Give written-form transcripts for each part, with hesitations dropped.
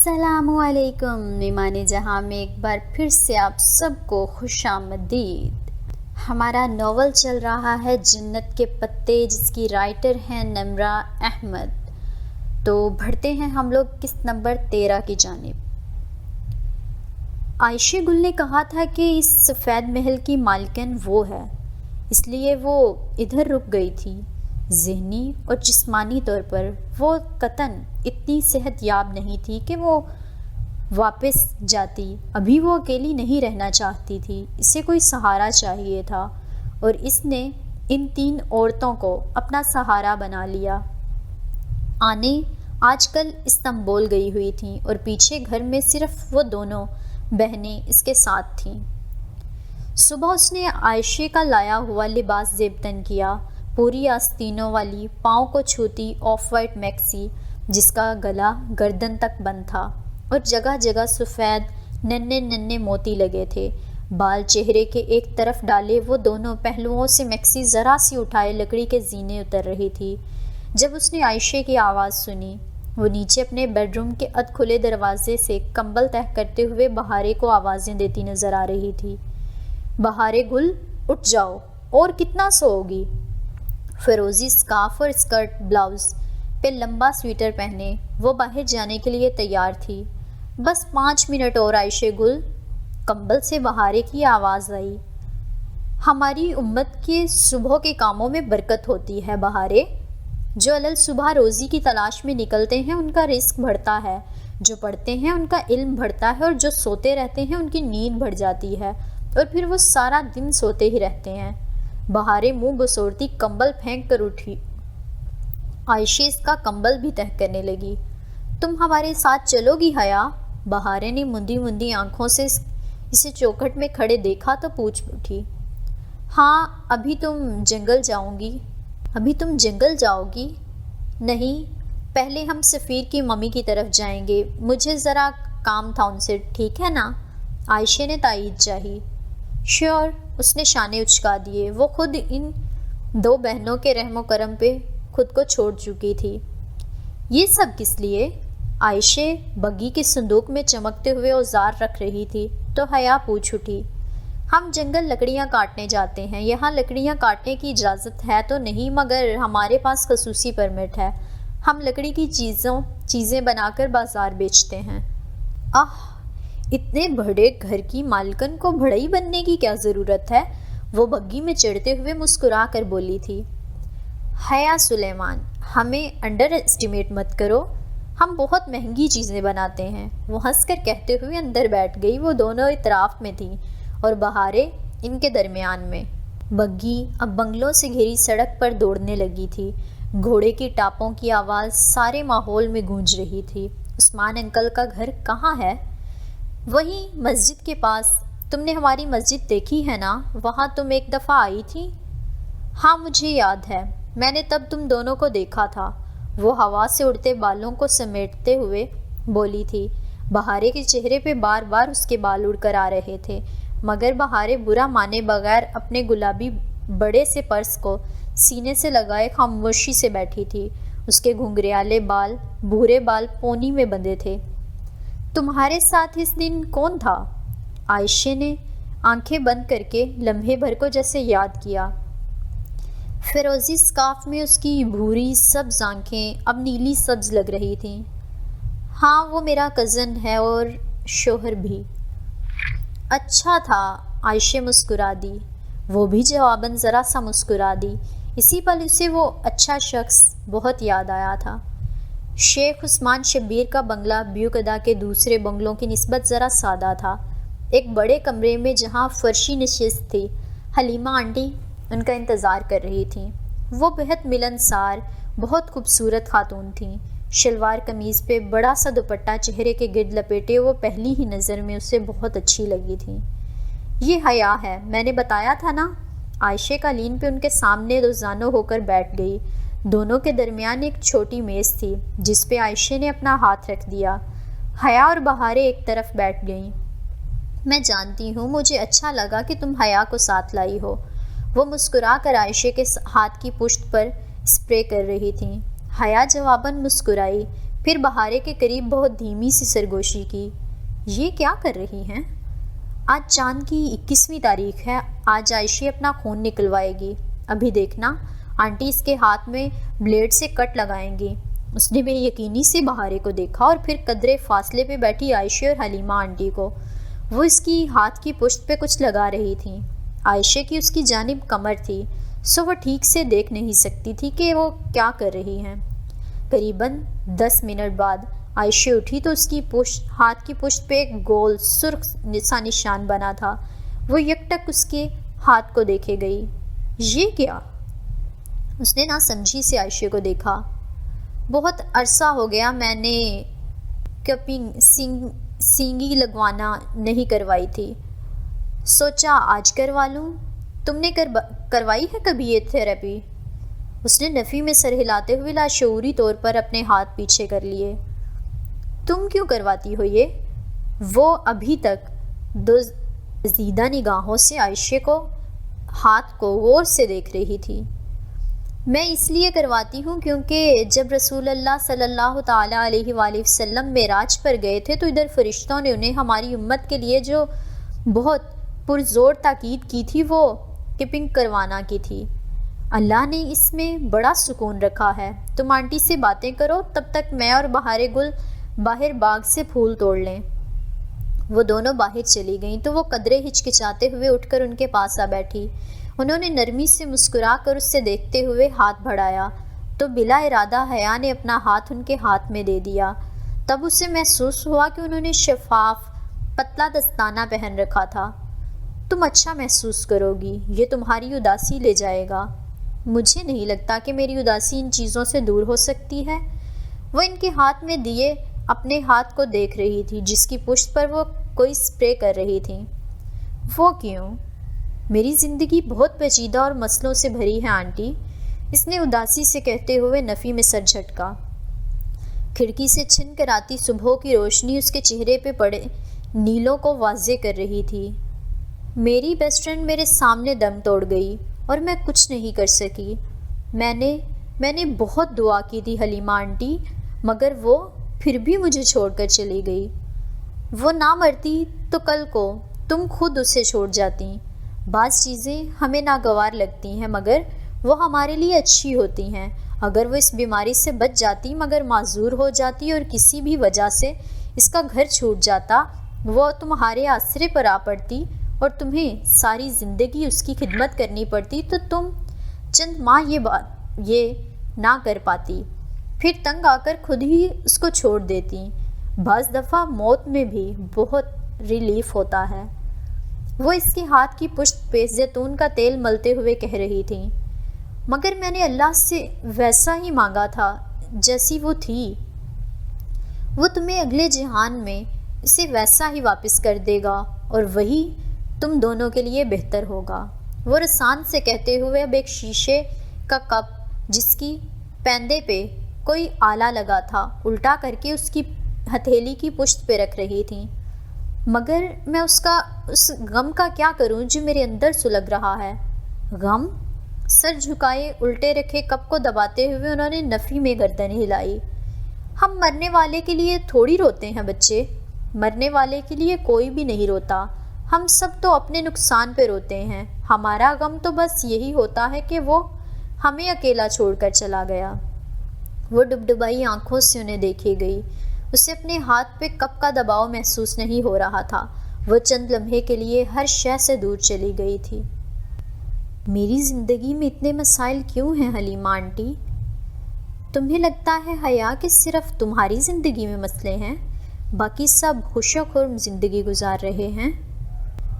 السلام علیکم مہمان جہاں میں ایک بار پھر سے آپ سب کو خوش آمدید۔ ہمارا ناول چل رہا ہے جنت کے پتے، جس کی رائٹر ہیں نمرہ احمد۔ تو بڑھتے ہیں ہم لوگ قسط نمبر 13 کی جانب۔ عائشہ گل نے کہا تھا کہ اس سفید محل کی مالکن وہ ہے، اس لیے وہ ادھر رک گئی تھی۔ ذہنی اور جسمانی طور پر وہ قطعاً اتنی صحت یاب نہیں تھی کہ وہ واپس جاتی۔ ابھی وہ اکیلی نہیں رہنا چاہتی تھی، اسے کوئی سہارا چاہیے تھا، اور اس نے ان 3 عورتوں کو اپنا سہارا بنا لیا۔ آج کل استنبول گئی ہوئی تھیں اور پیچھے گھر میں صرف وہ دونوں بہنیں اس کے ساتھ تھیں۔ صبح اس نے عائشہ کا لایا ہوا لباس زیب تن کیا، پوری آستینوں والی پاؤں کو چھوتی آف وائٹ میکسی جس کا گلا گردن تک بند تھا اور جگہ جگہ سفید ننھے موتی لگے تھے۔ بال چہرے کے ایک طرف ڈالے، وہ دونوں پہلوؤں سے میکسی ذرا سی اٹھائے لکڑی کے زینے اتر رہی تھی۔ جب اس نے عائشہ کی آواز سنی، وہ نیچے اپنے بیڈ روم کے ادھ کھلے دروازے سے کمبل تہہ کرتے ہوئے بہارے کو آوازیں دیتی نظر آ رہی تھی۔ بہارے گل، اٹھ جاؤ، اور کتنا سوؤگی؟ فیروزی اسکارف اور اسکرٹ بلاؤز پہ لمبا سویٹر پہنے وہ باہر جانے کے لیے تیار تھی۔ بس 5 منٹ اور عائشہ گل، کمبل سے بہارے کی آواز آئی۔ ہماری امت کے صبح کے کاموں میں برکت ہوتی ہے بہارے۔ جو علل صبح روزی کی تلاش میں نکلتے ہیں ان کا رزق بڑھتا ہے، جو پڑھتے ہیں ان کا علم بڑھتا ہے، اور جو سوتے رہتے ہیں ان کی نیند بڑھ جاتی ہے، اور پھر وہ سارا دن سوتے ہی رہتے ہیں۔ بہارے منہ بسوڑتی کمبل پھینک کر اٹھی۔ عائشہ اس کا کمبل بھی تہہ کرنے لگی۔ تم ہمارے ساتھ چلو گی حیا؟ بہارے نے مندی آنکھوں سے اسے چوکھٹ میں کھڑے دیکھا تو پوچھ اٹھی۔ ہاں، ابھی تم جنگل جاؤ گی؟ نہیں، پہلے ہم سفیر کی ممی کی طرف جائیں گے، مجھے ذرا کام تھا ان سے، ٹھیک ہے نا؟ عائشہ نے تائید چاہی۔ شیور، اس نے شانے اچکا دیے۔ وہ خود ان 2 بہنوں کے رحم و کرم پہ خود کو چھوڑ چکی تھی۔ یہ سب کس لیے؟ عائشہ بگی کے صندوق میں چمکتے ہوئے اوزار رکھ رہی تھی تو حیا پوچھ اٹھی۔ ہم جنگل لکڑیاں کاٹنے جاتے ہیں، یہاں لکڑیاں کاٹنے کی اجازت ہے تو نہیں، مگر ہمارے پاس خصوصی پرمٹ ہے۔ ہم لکڑی کی چیزیں بنا کر بازار بیچتے ہیں۔ اتنے بڑے گھر کی مالکن کو بڑھئی بننے کی کیا ضرورت ہے؟ وہ بگی میں چڑھتے ہوئے مسکرا کر بولی تھی۔ حیا سلیمان، ہمیں انڈر اسٹیمیٹ مت کرو، ہم بہت مہنگی چیزیں بناتے ہیں، وہ ہنس کر کہتے ہوئے اندر بیٹھ گئی۔ وہ دونوں اطراف میں تھیں اور بہارے ان کے درمیان میں۔ بگی اب بنگلوں سے گھری سڑک پر دوڑنے لگی تھی۔ گھوڑے کی ٹاپوں کی آواز سارے ماحول میں گونج رہی تھی۔ عثمان انکل کا گھر کہاں ہے؟ وہیں مسجد کے پاس۔ تم نے ہماری مسجد دیکھی ہے نا؟ وہاں تم ایک دفعہ آئی تھی۔ ہاں، مجھے یاد ہے، میں نے تب تم دونوں کو دیکھا تھا، وہ ہوا سے اڑتے بالوں کو سمیٹتے ہوئے بولی تھی۔ بہارے کے چہرے پہ بار بار اس کے بال اڑ کر آ رہے تھے، مگر بہارے برا مانے بغیر اپنے گلابی بڑے سے پرس کو سینے سے لگائے خاموشی سے بیٹھی تھی۔ اس کے گھنگریالے بال، بھورے بال پونی میں بندھے تھے۔ تمہارے ساتھ اس دن کون تھا؟ عائشہ نے آنکھیں بند کر کے لمحے بھر کو جیسے یاد کیا۔ فیروزی اسکارف میں اس کی بھوری سبز آنکھیں اب نیلی سبز لگ رہی تھیں۔ ہاں، وہ میرا کزن ہے اور شوہر بھی۔ اچھا تھا، عائشہ مسکرا دی۔ وہ بھی جواباً ذرا سا مسکرا دی۔ اسی پل اسے وہ اچھا شخص بہت یاد آیا تھا۔ شیخ عثمان شبیر کا بنگلہ بیوکدا کے دوسرے بنگلوں کی نسبت ذرا سادہ تھا۔ ایک بڑے کمرے میں جہاں فرشی نشست تھی، حلیمہ آنٹی ان کا انتظار کر رہی تھیں۔ وہ بہت ملنسار، بہت خوبصورت خاتون تھیں۔ شلوار قمیض پہ بڑا سا دوپٹہ چہرے کے گرد لپیٹے وہ پہلی ہی نظر میں اسے بہت اچھی لگی تھیں۔ یہ حیا ہے، میں نے بتایا تھا نا؟ عائشہ قالین پہ ان کے سامنے دوزانوں ہو کر بیٹھ گئی۔ دونوں کے درمیان ایک چھوٹی میز تھی جس پہ عائشہ نے اپنا ہاتھ رکھ دیا۔ حیا اور بہارے ایک طرف بیٹھ گئیں۔ میں جانتی ہوں، مجھے اچھا لگا کہ تم حیا کو ساتھ لائی ہو۔ وہ مسکرا کر عائشہ کے ہاتھ کی پشت پر اسپرے کر رہی تھیں۔ حیا جواباً مسکرائی۔ پھر بہارے کے قریب بہت دھیمی سی سرگوشی کی۔ یہ کیا کر رہی ہیں؟ آج چاند کی 21ویں تاریخ ہے، آج عائشہ اپنا خون نکلوائے گی، ابھی دیکھنا آنٹی اس کے ہاتھ میں بلیڈ سے کٹ لگائیں گی۔ اس نے بے یقینی سے بہارے کو دیکھا اور پھر قدرے فاصلے پہ بیٹھی عائشہ اور حلیمہ آنٹی کو۔ وہ اس کی ہاتھ کی پشت پہ کچھ لگا رہی تھیں۔ عائشہ کی اس کی جانب کمر تھی، سو وہ ٹھیک سے دیکھ نہیں سکتی تھی کہ وہ کیا کر رہی ہیں۔ قریباً 10 منٹ بعد عائشہ اٹھی تو اس کی ہاتھ کی پشت پہ ایک گول سرخ سا نشان بنا تھا۔ وہ یکٹک اس کے ہاتھ کو دیکھے گئی۔ یہ کیا؟ اس نے ناسمجھی سے عائشہ کو دیکھا۔ بہت عرصہ ہو گیا میں نے کپنگ سینگی لگوانا نہیں کروائی تھی، سوچا آج کروا لوں۔ تم نے کروائی ہے کبھی یہ تھراپی؟ اس نے نفی میں سر ہلاتے ہوئے لاشعوری طور پر اپنے ہاتھ پیچھے کر لیے۔ تم کیوں کرواتی ہو یہ؟ وہ ابھی تک دزیدہ نگاہوں سے عائشہ کو ہاتھ کو غور سے دیکھ رہی تھی۔ میں اس لیے کرواتی ہوں کیونکہ جب رسول اللہ صلی اللہ تعالیٰ علیہ وآلہ وسلم معراج پر گئے تھے تو ادھر فرشتوں نے انہیں ہماری امت کے لیے جو بہت پرزور تاکید کی تھی وہ کپنگ کروانا کی تھی۔ اللہ نے اس میں بڑا سکون رکھا ہے۔ تم آنٹی سے باتیں کرو، تب تک میں اور بہارے گل باہر باغ سے پھول توڑ لیں۔ وہ دونوں باہر چلی گئیں تو وہ قدرے ہچکچاتے ہوئے اٹھ کر ان کے پاس آ بیٹھی۔ انہوں نے نرمی سے مسکرا کر اس سے دیکھتے ہوئے ہاتھ بڑھایا تو بلا ارادہ حیا نے اپنا ہاتھ ان کے ہاتھ میں دے دیا۔ تب اسے محسوس ہوا کہ انہوں نے شفاف پتلا دستانہ پہن رکھا تھا۔ تم اچھا محسوس کرو گی، یہ تمہاری اداسی لے جائے گا۔ مجھے نہیں لگتا کہ میری اداسی ان چیزوں سے دور ہو سکتی ہے۔ وہ ان کے ہاتھ میں دیے اپنے ہاتھ کو دیکھ رہی تھی جس کی پشت پر وہ کوئی سپرے کر رہی تھی۔ وہ کیوں؟ میری زندگی بہت پیچیدہ اور مسئلوں سے بھری ہے آنٹی، اس نے اداسی سے کہتے ہوئے نفی میں سر جھٹکا۔ کھڑکی سے چھن کر آتی صبح کی روشنی اس کے چہرے پہ پڑے نیلوں کو واضح کر رہی تھی۔ میری بیسٹ فرینڈ میرے سامنے دم توڑ گئی اور میں کچھ نہیں کر سکی۔ میں نے بہت دعا کی تھی حلیمہ آنٹی، مگر وہ پھر بھی مجھے چھوڑ کر چلی گئی۔ وہ نہ مرتی تو کل کو تم خود اسے چھوڑ جاتی۔ بعض چیزیں ہمیں ناگوار لگتی ہیں مگر وہ ہمارے لیے اچھی ہوتی ہیں۔ اگر وہ اس بیماری سے بچ جاتی مگر معذور ہو جاتی اور کسی بھی وجہ سے اس کا گھر چھوٹ جاتا، وہ تمہارے آسرے پر آ پڑتی اور تمہیں ساری زندگی اس کی خدمت کرنی پڑتی تو تم چند ماہ یہ نہ کر پاتی، پھر تنگ آ کر خود ہی اس کو چھوڑ دیتی۔ بعض دفعہ موت میں بھی بہت ریلیف ہوتا ہے۔ وہ اس کے ہاتھ کی پشت پہ زیتون کا تیل ملتے ہوئے کہہ رہی تھی۔ مگر میں نے اللہ سے ویسا ہی مانگا تھا جیسی وہ تھی۔ وہ تمہیں اگلے جہان میں اسے ویسا ہی واپس کر دے گا اور وہی تم دونوں کے لیے بہتر ہوگا۔ وہ رسان سے کہتے ہوئے اب ایک شیشے کا کپ جس کی پیندے پہ کوئی آلہ لگا تھا الٹا کر کے اس کی ہتھیلی کی پشت پہ رکھ رہی تھی۔ مگر میں اس غم کا کیا کروں جو میرے اندر سلگ رہا ہے؟ غم؟ سر جھکائے الٹے رکھے کپ کو دباتے ہوئے انہوں نے نفی میں گردن ہلائی۔ ہم مرنے والے کے لیے تھوڑی روتے ہیں بچے، مرنے والے کے لیے کوئی بھی نہیں روتا، ہم سب تو اپنے نقصان پہ روتے ہیں۔ ہمارا غم تو بس یہی ہوتا ہے کہ وہ ہمیں اکیلا چھوڑ کر چلا گیا۔ وہ ڈبڈبائی آنکھوں سے انہیں دیکھے گئی۔ اسے اپنے ہاتھ پہ کپ کا دباؤ محسوس نہیں ہو رہا تھا۔ وہ چند لمحے کے لیے ہر شے سے دور چلی گئی تھی۔ میری زندگی میں اتنے مسائل کیوں ہیں حلیمہ آنٹی؟ تمہیں لگتا ہے حیا کہ صرف تمہاری زندگی میں مسئلے ہیں، باقی سب خوش و خرم زندگی گزار رہے ہیں؟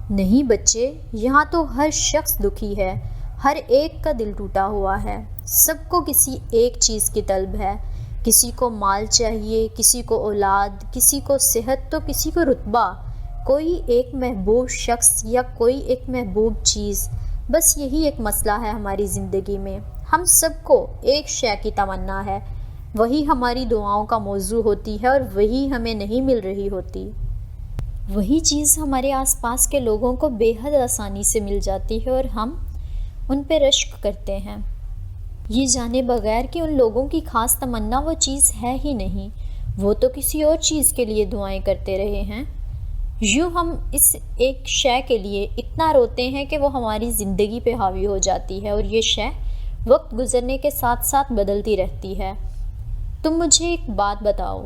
نہیں بچے، یہاں تو ہر شخص دکھی ہے، ہر ایک کا دل ٹوٹا ہوا ہے۔ سب کو کسی ایک چیز کی طلب ہے، کسی کو مال چاہیے، کسی کو اولاد، کسی کو صحت تو کسی کو رتبہ، کوئی ایک محبوب شخص یا کوئی ایک محبوب چیز۔ بس یہی ایک مسئلہ ہے ہماری زندگی میں۔ ہم سب کو ایک شے کی تمنا ہے، وہی ہماری دعاؤں کا موضوع ہوتی ہے اور وہی ہمیں نہیں مل رہی ہوتی۔ وہی چیز ہمارے آس پاس کے لوگوں کو بے حد آسانی سے مل جاتی ہے اور ہم ان پہ رشک کرتے ہیں، یہ جانے بغیر کہ ان لوگوں کی خاص تمنا وہ چیز ہے ہی نہیں۔ وہ تو کسی اور چیز کے لیے دعائیں کرتے رہے ہیں۔ یوں ہم اس ایک شے کے لیے اتنا روتے ہیں کہ وہ ہماری زندگی پہ حاوی ہو جاتی ہے، اور یہ شے وقت گزرنے کے ساتھ ساتھ بدلتی رہتی ہے۔ تم مجھے ایک بات بتاؤ،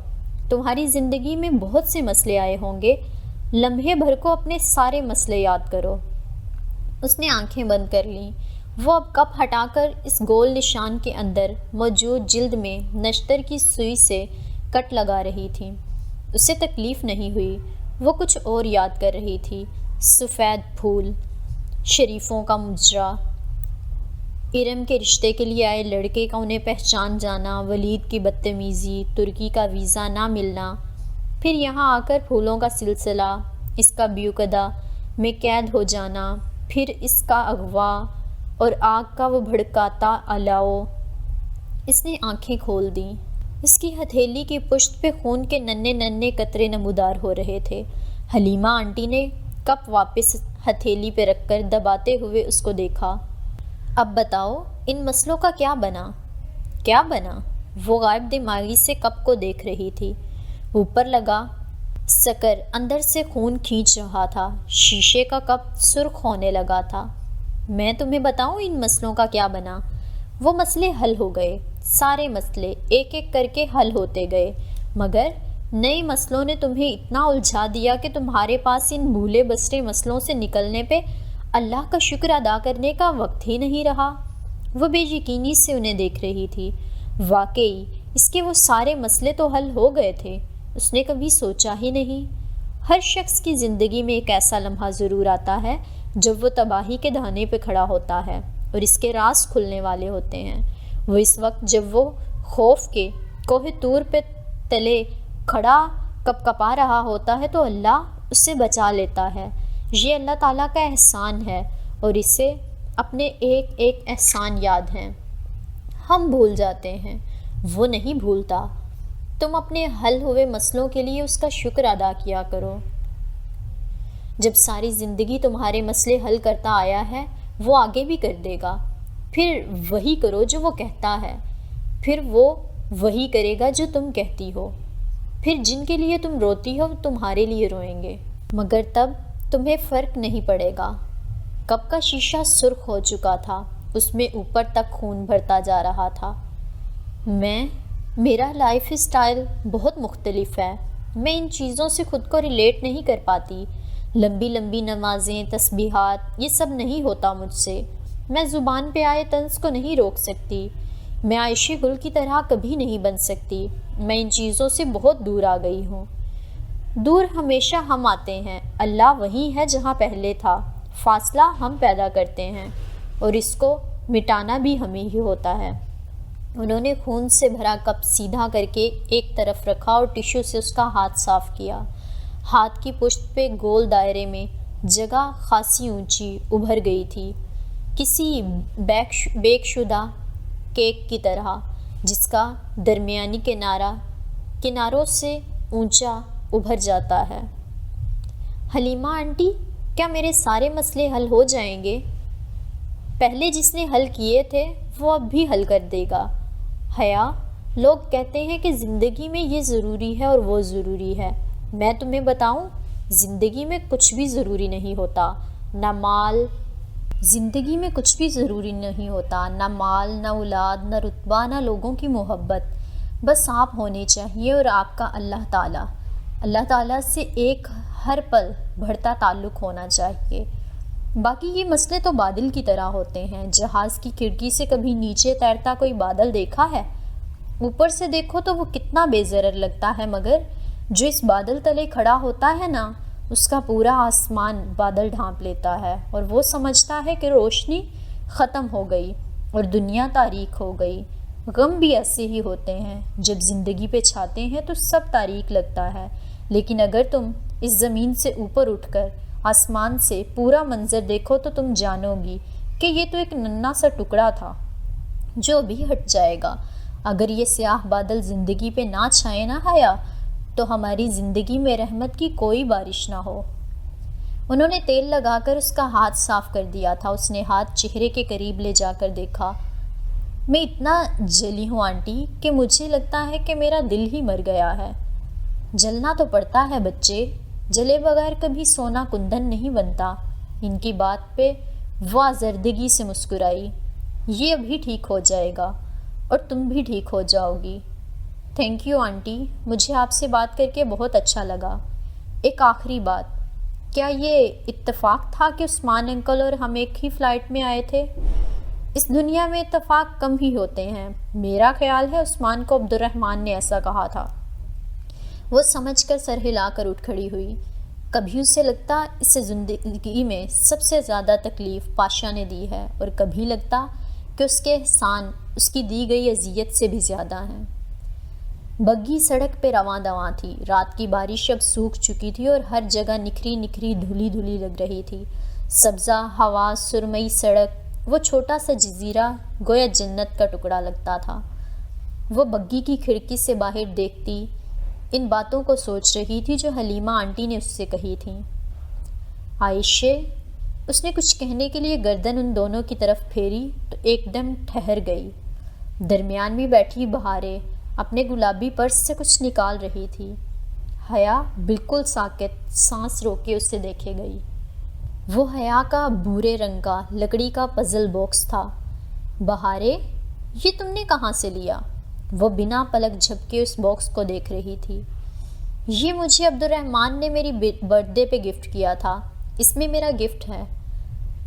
تمہاری زندگی میں بہت سے مسئلے آئے ہوں گے، لمحے بھر کو اپنے سارے مسئلے یاد کرو۔ اس نے آنکھیں بند کر لیں۔ وہ اب کپ ہٹا کر اس گول نشان کے اندر موجود جلد میں نشتر کی سوئی سے کٹ لگا رہی تھی۔ اسے تکلیف نہیں ہوئی، وہ کچھ اور یاد کر رہی تھی۔ سفید پھول، شریفوں کا مجرا، ارم کے رشتے کے لیے آئے لڑکے کا انہیں پہچان جانا، ولید کی بدتمیزی، ترکی کا ویزا نہ ملنا، پھر یہاں آ کر پھولوں کا سلسلہ، اس کا بیوقدہ میں قید ہو جانا، پھر اس کا اغوا اور آگ کا وہ بھڑکاتا الاؤ۔ اس نے آنکھیں کھول دیں۔ اس کی ہتھیلی کی پشت پہ خون کے ننھے ننھے قطرے نمودار ہو رہے تھے۔ حلیمہ آنٹی نے کپ واپس ہتھیلی پہ رکھ کر دباتے ہوئے اس کو دیکھا۔ اب بتاؤ، ان مسئلوں کا کیا بنا؟ کیا بنا؟ وہ غائب دماغی سے کپ کو دیکھ رہی تھی۔ اوپر لگا سکر اندر سے خون کھینچ رہا تھا، شیشے کا کپ سرخ ہونے لگا تھا۔ میں تمہیں بتاؤں ان مسئلوں کا کیا بنا؟ وہ مسئلے حل ہو گئے، سارے مسئلے ایک ایک کر کے حل ہوتے گئے، مگر نئے مسئلوں نے تمہیں اتنا الجھا دیا کہ تمہارے پاس ان بھولے بسرے مسئلوں سے نکلنے پہ اللہ کا شکر ادا کرنے کا وقت ہی نہیں رہا۔ وہ بے یقینی سے انہیں دیکھ رہی تھی۔ واقعی اس کے وہ سارے مسئلے تو حل ہو گئے تھے، اس نے کبھی سوچا ہی نہیں۔ ہر شخص کی زندگی میں ایک ایسا لمحہ ضرور آتا ہے جب وہ تباہی کے دہانے پہ کھڑا ہوتا ہے اور اس کے راز کھلنے والے ہوتے ہیں۔ وہ اس وقت جب وہ خوف کے کوہ طور پہ تلے کھڑا کپ کپا رہا ہوتا ہے تو اللہ اسے بچا لیتا ہے۔ یہ اللہ تعالیٰ کا احسان ہے، اور اسے اپنے ایک ایک احسان یاد ہیں۔ ہم بھول جاتے ہیں، وہ نہیں بھولتا۔ تم اپنے حل ہوئے مسئلوں کے لیے اس کا شکر ادا کیا کرو۔ جب ساری زندگی تمہارے مسئلے حل کرتا آیا ہے، وہ آگے بھی کر دے گا۔ پھر وہی کرو جو وہ کہتا ہے، پھر وہ وہی کرے گا جو تم کہتی ہو۔ پھر جن کے لیے تم روتی ہو تمہارے لیے روئیں گے، مگر تب تمہیں فرق نہیں پڑے گا۔ کپ کا شیشہ سرخ ہو چکا تھا، اس میں اوپر تک خون بھرتا جا رہا تھا۔ میرا لائف اسٹائل بہت مختلف ہے، میں ان چیزوں سے خود کو ریلیٹ نہیں کر پاتی۔ لمبی لمبی نمازیں، تسبیحات، یہ سب نہیں ہوتا مجھ سے۔ میں زبان پہ آئے طنز کو نہیں روک سکتی۔ میں عائشہ گل کی طرح کبھی نہیں بن سکتی۔ میں ان چیزوں سے بہت دور آ گئی ہوں۔ دور ہمیشہ ہم آتے ہیں، اللہ وہی ہے جہاں پہلے تھا۔ فاصلہ ہم پیدا کرتے ہیں، اور اس کو مٹانا بھی ہمیں ہی ہوتا ہے۔ انہوں نے خون سے بھرا کپ سیدھا کر کے ایک طرف رکھا اور ٹشو سے اس کا ہاتھ صاف کیا۔ ہاتھ کی پشت پہ گول دائرے میں جگہ خاصی اونچی ابھر گئی تھی، کسی بیک شدہ کیک کی طرح جس کا درمیانی کناروں سے اونچا ابھر جاتا ہے۔ حلیمہ آنٹی، کیا میرے سارے مسئلے حل ہو جائیں گے؟ پہلے جس نے حل کیے تھے وہ اب بھی حل کر دے گا۔ حیا، لوگ کہتے ہیں کہ زندگی میں یہ ضروری ہے اور وہ ضروری ہے۔ میں تمہیں بتاؤں، زندگی میں کچھ بھی ضروری نہیں ہوتا، نہ مال، زندگی میں کچھ بھی ضروری نہیں ہوتا، نہ مال، نہ اولاد، نہ رتبہ، نہ لوگوں کی محبت۔ بس آپ ہونے چاہیے اور آپ کا اللہ تعالیٰ سے ایک ہر پل بڑھتا تعلق ہونا چاہیے۔ باقی یہ مسئلے تو بادل کی طرح ہوتے ہیں۔ جہاز کی کھڑکی سے کبھی نیچے تیرتا کوئی بادل دیکھا ہے؟ اوپر سے دیکھو تو وہ کتنا بے ضرر لگتا ہے، مگر جو اس بادل تلے کھڑا ہوتا ہے نا، اس کا پورا آسمان بادل ڈھانپ لیتا ہے، اور وہ سمجھتا ہے کہ روشنی ختم ہو گئی اور دنیا تاریک ہو گئی۔ غم بھی ایسے ہی ہوتے ہیں، جب زندگی پہ چھاتے ہیں تو سب تاریک لگتا ہے، لیکن اگر تم اس زمین سے اوپر اٹھ کر آسمان سے پورا منظر دیکھو تو تم جانو گی کہ یہ تو ایک ننھا سا ٹکڑا تھا جو بھی ہٹ جائے گا۔ اگر یہ سیاہ بادل زندگی پہ نہ چھائے نہ حیا، تو ہماری زندگی میں رحمت کی کوئی بارش نہ ہو۔ انہوں نے تیل لگا کر اس کا ہاتھ صاف کر دیا تھا۔ اس نے ہاتھ چہرے کے قریب لے جا کر دیکھا۔ میں اتنا جلی ہوں آنٹی کہ مجھے لگتا ہے کہ میرا دل ہی مر گیا ہے۔ جلنا تو پڑتا ہے بچے، جلے بغیر کبھی سونا کندن نہیں بنتا۔ ان کی بات پہ وہ آزردگی سے مسکرائی۔ یہ ابھی ٹھیک ہو جائے گا اور تم بھی ٹھیک ہو جاؤ گی۔ تھینک یو آنٹی، مجھے آپ سے بات کر کے بہت اچھا لگا۔ ایک آخری بات، کیا یہ اتفاق تھا کہ عثمان انکل اور ہم ایک ہی فلائٹ میں آئے تھے؟ اس دنیا میں اتفاق کم ہی ہوتے ہیں۔ میرا خیال ہے عثمان کو عبد الرحمن نے ایسا کہا تھا۔ وہ سمجھ کر سر ہلا کر اٹھ کھڑی ہوئی۔ کبھی اسے لگتا اسے زندگی میں سب سے زیادہ تکلیف پاشا نے دی ہے، اور کبھی لگتا کہ اس کے احسان اس کی دی گئی اذیت سے بھی زیادہ ہیں۔ بگی سڑک پہ رواں دواں تھی۔ رات کی بارش اب سوکھ چکی تھی اور ہر جگہ نکھری نکھری دھلی دھلی لگ رہی تھی۔ سبزہ ہوا، سرمئی سڑک، وہ چھوٹا سا جزیرہ گویا جنت کا ٹکڑا لگتا تھا۔ وہ بگی کی کھڑکی سے باہر دیکھتی ان باتوں کو سوچ رہی تھی جو حلیمہ آنٹی نے اس سے کہی تھیں۔ عائشہ، اس نے کچھ کہنے کے لیے گردن ان دونوں کی طرف پھیری تو ایک دم ٹھہر گئی۔ درمیان میں بیٹھی بہارے اپنے گلابی پرس سے کچھ نکال رہی تھی۔ حیا بالکل ساکت، سانس روکے اسے دیکھے گئی۔ وہ حیا کا بھورے رنگ کا لکڑی کا پزل باکس تھا۔ بہارے، یہ تم نے کہاں سے لیا؟ وہ بنا پلک جھپکے اس باکس کو دیکھ رہی تھی۔ یہ مجھے عبد الرحمن نے میری برتھ ڈے پہ گفٹ کیا تھا۔ اس میں میرا گفٹ ہے،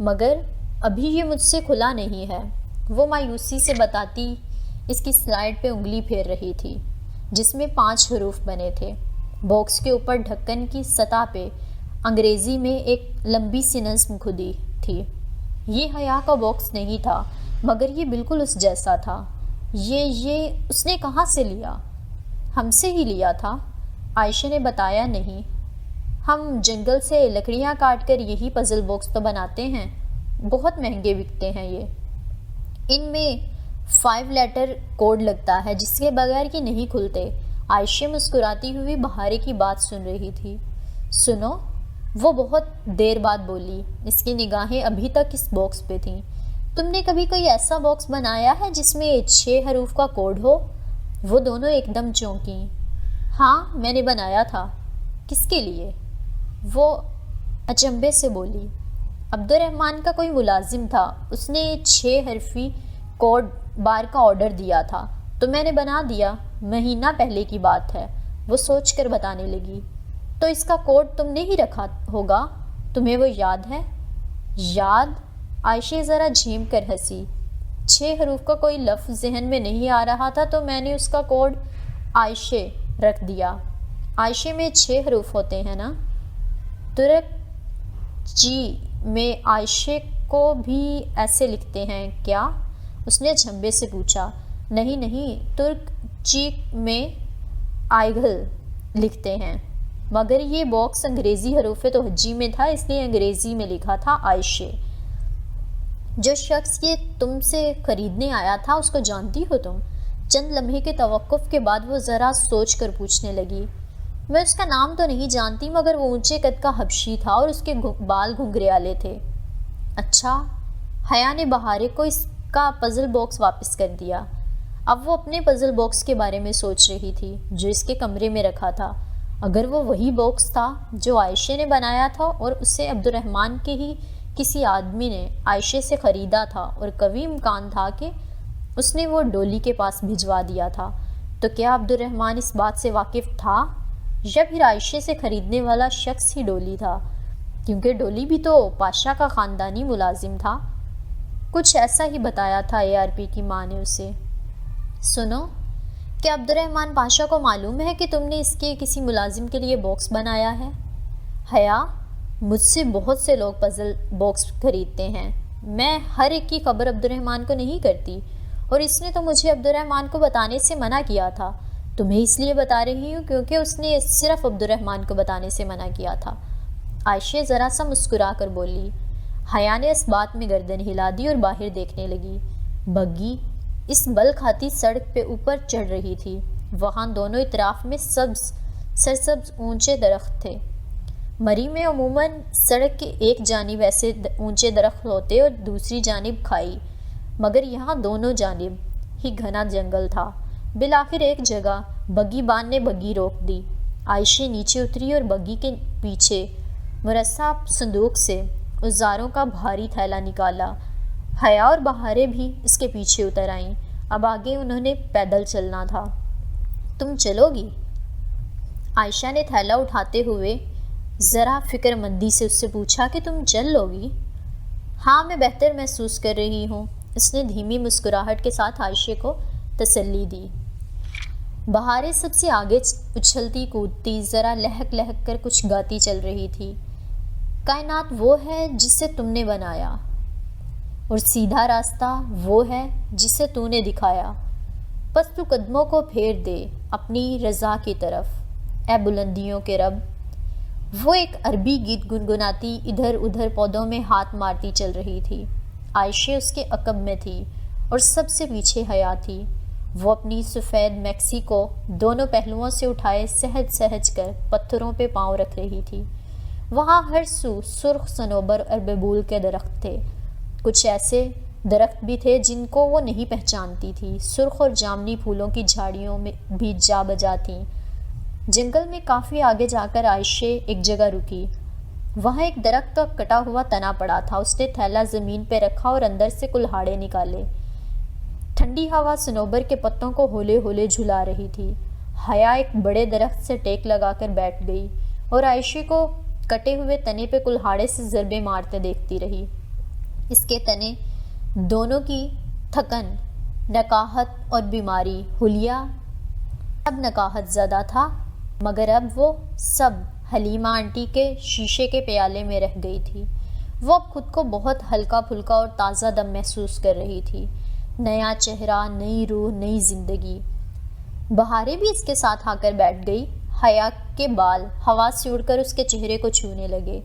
مگر ابھی یہ مجھ سے کھلا نہیں ہے۔ وہ مایوسی سے بتاتی اس کی سلائڈ پہ انگلی پھیر رہی تھی جس میں 5 حروف بنے تھے۔ باکس کے اوپر ڈھکن کی سطح پہ انگریزی میں ایک لمبی سی نظم کھدی تھی۔ یہ حیا کا باکس نہیں تھا، مگر یہ بالکل اس جیسا تھا۔ یہ اس نے کہاں سے لیا؟ ہم سے ہی لیا تھا، عائشہ نے بتایا نہیں۔ ہم جنگل سے لکڑیاں کاٹ کر یہی پزل باکس تو بناتے ہیں، بہت مہنگے بکتے ہیں یہ۔ ان میں 5 لیٹر کوڈ لگتا ہے جس کے بغیر یہ نہیں کھلتے۔ عائشہ مسکراتی ہوئی بہارے کی بات سن رہی تھی۔ سنو، وہ بہت دیر بعد بولی۔ اس کی نگاہیں ابھی تک اس باکس پہ تھیں۔ تم نے کبھی کوئی ایسا باکس بنایا ہے جس میں 6 حروف کا کوڈ ہو؟ وہ دونوں ایک دم چونکیں۔ ہاں، میں نے بنایا تھا۔ کس کے لیے؟ وہ اچنبھے سے بولی۔ عبد الرحمن کا کوئی ملازم تھا، اس نے 6 حرفی کوڈ بار کا آرڈر دیا تھا تو میں نے بنا دیا۔ مہینہ پہلے کی بات ہے، وہ سوچ کر بتانے لگی۔ تو اس کا کوڈ تم نے ہی رکھا ہوگا، تمہیں وہ یاد ہے؟ یاد؟ عائشہ ذرا جھیم کر ہنسی۔ 6 حروف کا کوئی لفظ ذہن میں نہیں آ رہا تھا تو میں نے اس کا کوڈ عائشہ رکھ دیا۔ عائشہ میں 6 حروف ہوتے ہیں نا؟ ترک جی میں عائشہ کو بھی ایسے لکھتے ہیں کیا؟ اس نے جھمبے سے پوچھا۔ نہیں، ترک جی میں آئیگل لکھتے ہیں، مگر یہ باکس انگریزی حروف توہجی میں تھا، اس لیے انگریزی میں لکھا تھا عائشہ۔ جو شخص یہ تم سے خریدنے آیا تھا اس کو جانتی ہو تم؟ چند لمحے کے توقف کے بعد وہ ذرا سوچ کر پوچھنے لگی۔ میں اس کا نام تو نہیں جانتی، مگر وہ اونچے قد کا حبشی تھا اور اس کے بال گھنگریالے تھے۔ اچھا۔ حیا نے بہارے کو اس کا پزل باکس واپس کر دیا۔ اب وہ اپنے پزل باکس کے بارے میں سوچ رہی تھی جو اس کے کمرے میں رکھا تھا۔ اگر وہ وہی باکس تھا جو عائشہ نے بنایا تھا اور اسے عبد الرحمن کے ہی کسی آدمی نے عائشہ سے خریدا تھا، اور قوی امکان تھا کہ اس نے وہ ڈولی کے پاس بھجوا دیا تھا، تو کیا عبد الرحمن اس بات سے واقف تھا یا پھر عائشہ سے خریدنے والا شخص ہی ڈولی تھا؟ کیونکہ ڈولی بھی تو پاشا کا خاندانی ملازم تھا۔ کچھ ایسا ہی بتایا تھا ARP کی ماں نے اسے۔ سنو، کیا عبد الرحمن پاشا کو معلوم ہے کہ تم نے اس کے کسی ملازم کے لیے باکس بنایا ہے؟ حیا، مجھ سے بہت سے لوگ پزل باکس خریدتے ہیں، میں ہر ایک کی خبر عبد الرحمن کو نہیں کرتی، اور اس نے تو مجھے عبد الرحمن کو بتانے سے منع کیا تھا۔ تمہیں اس لیے بتا رہی ہوں کیونکہ اس نے صرف عبد الرحمن کو بتانے سے منع کیا تھا۔ عائشہ ذرا سا مسکرا کر بولی۔ حیا نے اس بات میں گردن ہلا دی اور باہر دیکھنے لگی۔ بگی اس بل کھاتی سڑک پہ اوپر چڑھ رہی تھی۔ وہاں دونوں اطراف میں سرسبز اونچے درخت تھے۔ مری میں عموماً سڑک کے ایک جانب ایسے اونچے درخت ہوتے اور دوسری جانب کھائی، مگر یہاں دونوں جانب ہی گھنا جنگل تھا۔ بالآخر ایک جگہ بگیبان نے بگی روک دی۔ عائشہ نیچے اتری اور بگی کے پیچھے مرصع صندوق سے اوزاروں کا بھاری تھیلا نکالا۔ حیا اور بہاریں بھی اس کے پیچھے اتر آئیں۔ اب آگے انہوں نے پیدل چلنا تھا۔ تم چلو گی؟ عائشہ نے تھیلا اٹھاتے ہوئے ذرا فکر مندی سے اس سے پوچھا کہ تم چل لو گی؟ ہاں، میں بہتر محسوس کر رہی ہوں، اس نے دھیمی مسکراہٹ کے ساتھ عائشہ کو تسلی دی۔ بہاریں سب سے آگے اچھلتی کودتی، ذرا لہک لہک کر کچھ گاتی چل رہی تھی۔ کائنات وہ ہے جسے تم نے بنایا، اور سیدھا راستہ وہ ہے جسے تو نے دکھایا۔ بس تو قدموں کو پھیر دے اپنی رضا کی طرف، اے بلندیوں کے رب۔ وہ ایک عربی گیت گنگناتی ادھر ادھر پودوں میں ہاتھ مارتی چل رہی تھی۔ عائشہ اس کے عقب میں تھی اور سب سے پیچھے حیا تھی۔ وہ اپنی سفید میکسی کو دونوں پہلوؤں سے اٹھائے سہج سہج کر پتھروں پہ پاؤں رکھ رہی تھی۔ وہاں ہر سو سرخ صنوبر اور ببول کے درخت تھے۔ کچھ ایسے درخت بھی تھے جن کو وہ نہیں پہچانتی تھی۔ سرخ اور جامنی پھولوں کی جھاڑیوں میں بھی جا بجا تھیں۔ جنگل میں کافی آگے جا کر عائشہ ایک جگہ رکی۔ وہاں ایک درخت کا کٹا ہوا تنا پڑا تھا۔ اس نے تھیلا زمین پہ رکھا اور اندر سے کلہاڑے نکالے۔ ٹھنڈی ہوا صنوبر کے پتوں کو ہولے ہولے جھلا رہی تھی۔ حیا ایک بڑے درخت سے ٹیک لگا کر بیٹھ گئی اور عائشہ کو کٹے ہوئے تنے پہ کلہاڑے سے ضربے مارتے دیکھتی رہی۔ اس کے تنے دونوں کی تھکن، نکاہت اور بیماری، حلیہ سب نکاہت زدہ تھا، مگر اب وہ سب حلیمہ آنٹی کے شیشے کے پیالے میں رہ گئی تھی۔ وہ اب خود کو بہت ہلکا پھلکا اور تازہ دم محسوس کر رہی تھی۔ نیا چہرہ، نئی روح، نئی زندگی۔ بہاریں بھی اس کے ساتھ آ کر بیٹھ گئی۔ حیا کے بال ہوا سے اڑ کر اس کے چہرے کو چھونے لگے۔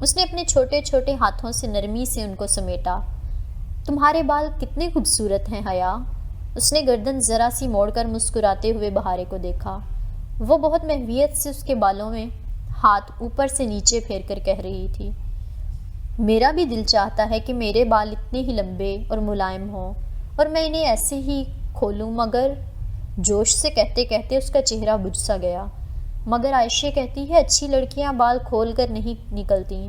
اس نے اپنے چھوٹے چھوٹے ہاتھوں سے نرمی سے ان کو سمیٹا۔ تمہارے بال کتنے خوبصورت ہیں حیا۔ اس نے گردن ذرا سی موڑ کر مسکراتے ہوئے بہاریں کو دیکھا۔ وہ بہت محویت سے اس کے بالوں میں ہاتھ اوپر سے نیچے پھیر کر کہہ رہی تھی، میرا بھی دل چاہتا ہے کہ میرے بال اتنے ہی لمبے اور ملائم ہوں اور میں انہیں ایسے ہی کھولوں، مگر جوش سے کہتے کہتے اس کا چہرہ بجھ سا گیا۔ مگر عائشہ کہتی ہے اچھی لڑکیاں بال کھول کر نہیں نکلتی۔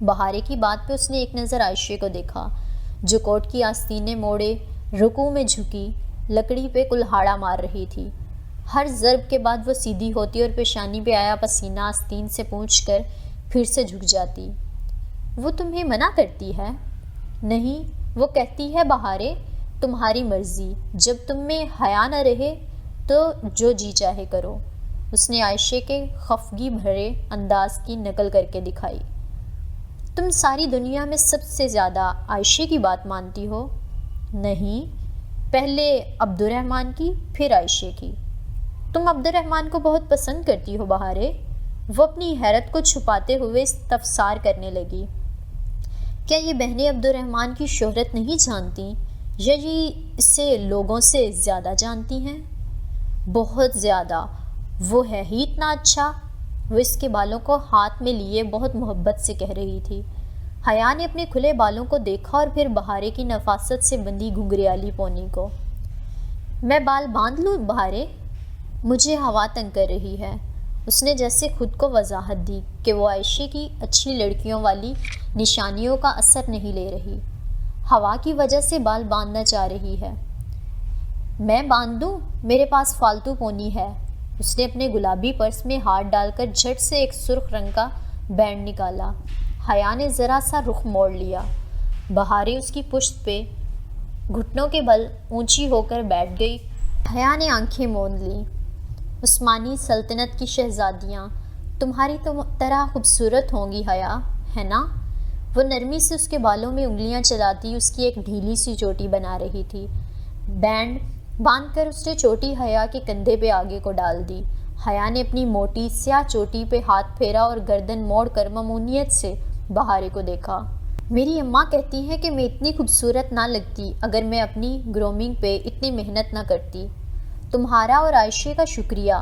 بہاریں کی بات پہ اس نے ایک نظر عائشہ کو دیکھا، جو کوٹ کی آستینیں موڑے رکوع میں جھکی لکڑی پہ کلہاڑا مار رہی تھی۔ ہر ضرب کے بعد وہ سیدھی ہوتی اور پیشانی پہ آیا پسینہ آستین سے پونچھ کر پھر سے جھک جاتی۔ وہ تمہیں منع کرتی ہے؟ نہیں، وہ کہتی ہے بہاریں تمہاری مرضی، جب تم میں حیا نہ رہے تو جو جی چاہے کرو۔ اس نے عائشہ کے خفگی بھرے انداز کی نقل کر کے دکھائی۔ تم ساری دنیا میں سب سے زیادہ عائشہ کی بات مانتی ہو؟ نہیں، پہلے عبد الرحمن کی، پھر عائشہ کی۔ تم عبد الرحمن کو بہت پسند کرتی ہو بہاریں؟ وہ اپنی حیرت کو چھپاتے ہوئے استفسار کرنے لگی۔ کیا یہ بہنیں عبد الرحمن کی شہرت نہیں جانتی، یا یہ اسے لوگوں سے زیادہ جانتی ہیں؟ بہت زیادہ، وہ ہے ہی اتنا اچھا۔ وہ اس کے بالوں کو ہاتھ میں لیے بہت محبت سے کہہ رہی تھی۔ حیا نے اپنے کھلے بالوں کو دیکھا اور پھر بہاریں کی نفاست سے بندھی گھنگریالی پونی کو۔ میں بال باندھ لوں بہاریں؟ مجھے ہوا تنگ کر رہی ہے۔ اس نے جیسے خود کو وضاحت دی کہ وہ عائشہ کی اچھی لڑکیوں والی نشانیوں کا اثر نہیں لے رہی، ہوا کی وجہ سے بال باندھنا چاہ رہی ہے۔ میں باندھ دوں؟ میرے پاس فالتو پونی ہے۔ اس نے اپنے گلابی پرس میں ہاتھ ڈال کر جھٹ سے ایک سرخ رنگ کا بینڈ نکالا۔ حیا نے ذرا سا رخ موڑ لیا۔ بہاریں اس کی پشت پہ گھٹنوں کے بل اونچی ہو کر بیٹھ گئی۔ حیا نے آنکھیں موند لیں۔ عثمانی سلطنت کی شہزادیاں تمہاری طرح خوبصورت ہوں گی حیا، ہے نا؟ وہ نرمی سے اس کے بالوں میں انگلیاں چلاتی اس کی ایک ڈھیلی سی چوٹی بنا رہی تھی۔ بینڈ باندھ کر اس نے چوٹی حیا کے کندھے پہ آگے کو ڈال دی۔ حیا نے اپنی موٹی سیاہ چوٹی پہ ہاتھ پھیرا اور گردن موڑ کر ممنونیت سے بہاریں کو دیکھا۔ میری اماں کہتی ہیں کہ میں اتنی خوبصورت نہ لگتی اگر میں اپنی گرومنگ پہ اتنی محنت نہ کرتی۔ تمہارا اور عائشہ کا شکریہ،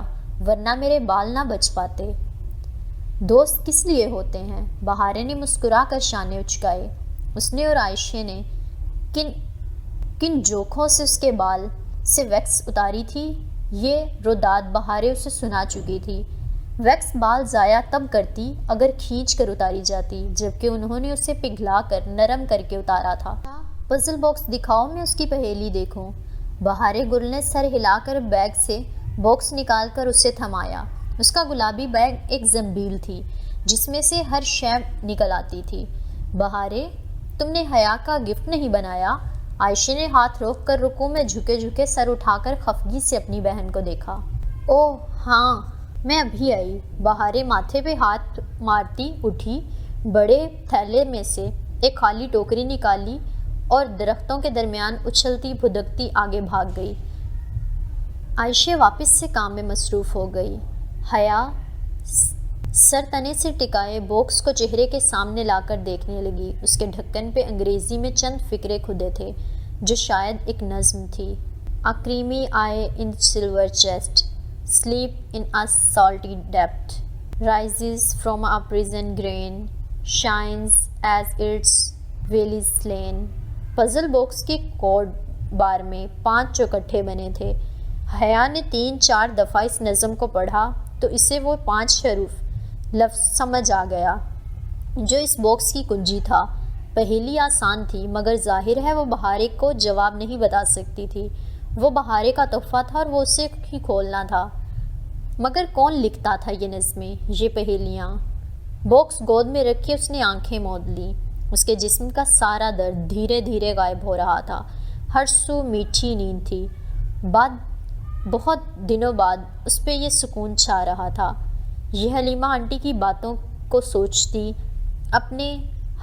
ورنہ میرے بال نہ بچ پاتے۔ دوست کس لیے ہوتے ہیں؟ بہاریں نے مسکرا کر شانے اچکائے۔ اس نے اور عائشہ نے کن جوکھوں سے اس کے بال سے ویکس اتاری تھی، یہ روداد بہاریں اسے سنا چکی تھی۔ ویکس بال ضائع تب کرتی اگر کھینچ کر اتاری جاتی، جبکہ انہوں نے اسے پگھلا کر نرم کر کے اتارا تھا۔ پزل باکس دکھاؤ، میں اس کی پہیلی دیکھوں۔ بہاریں گل نے سر ہلا کر بیگ سے باکس نکال کر اسے تھمایا۔ اس کا گلابی بیگ ایک زنبیل تھی جس میں سے ہر شے نکل آتی تھی۔ بہاریں، تم نے حیا کا گفٹ نہیں بنایا؟ عائشہ نے ہاتھ روک کر رکوع میں جھکے جھکے سر اٹھا کر خفگی سے اپنی بہن کو دیکھا۔ اوہ ہاں، میں ابھی آئی۔ بہاریں ماتھے پہ ہاتھ مارتی اٹھی، بڑے تھیلے میں سے ایک خالی ٹوکری نکالی اور درختوں کے درمیان اچھلتی پھدکتی آگے بھاگ گئی۔ عائشہ واپس سے کام میں مصروف ہو گئی۔ حیا سر تنے سے ٹکائے باکس کو چہرے کے سامنے لا کر دیکھنے لگی۔ اس کے ڈھکن پہ انگریزی میں چند فقرے کھدے تھے جو شاید ایک نظم تھی۔ A creamy eye in silver chest, sleep in a salty depth, rises from a prison grain, shines as its veil is slain۔ Puzzle box کے کوڈ بار میں 5 چوکٹھے بنے تھے۔ حیا نے 3-4 دفعہ اس نظم کو پڑھا تو اسے وہ 5 حروف لفظ سمجھ آ گیا جو اس باکس کی کنجی تھا۔ پہیلی آسان تھی مگر ظاہر ہے وہ بہاریں کو جواب نہیں بتا سکتی تھی۔ وہ بہاریں کا تحفہ تھا اور وہ اسے ہی کھولنا تھا۔ مگر کون لکھتا تھا یہ نظمیں، یہ پہیلیاں؟ باکس گود میں رکھ کے اس نے آنکھیں موند لیں۔ اس کے جسم کا سارا درد دھیرے دھیرے غائب ہو رہا تھا۔ ہر سو میٹھی نیند تھی۔ بہت دنوں بعد اس پہ یہ سکون چھا رہا تھا۔ یہ حلیمہ آنٹی کی باتوں کو سوچتی، اپنے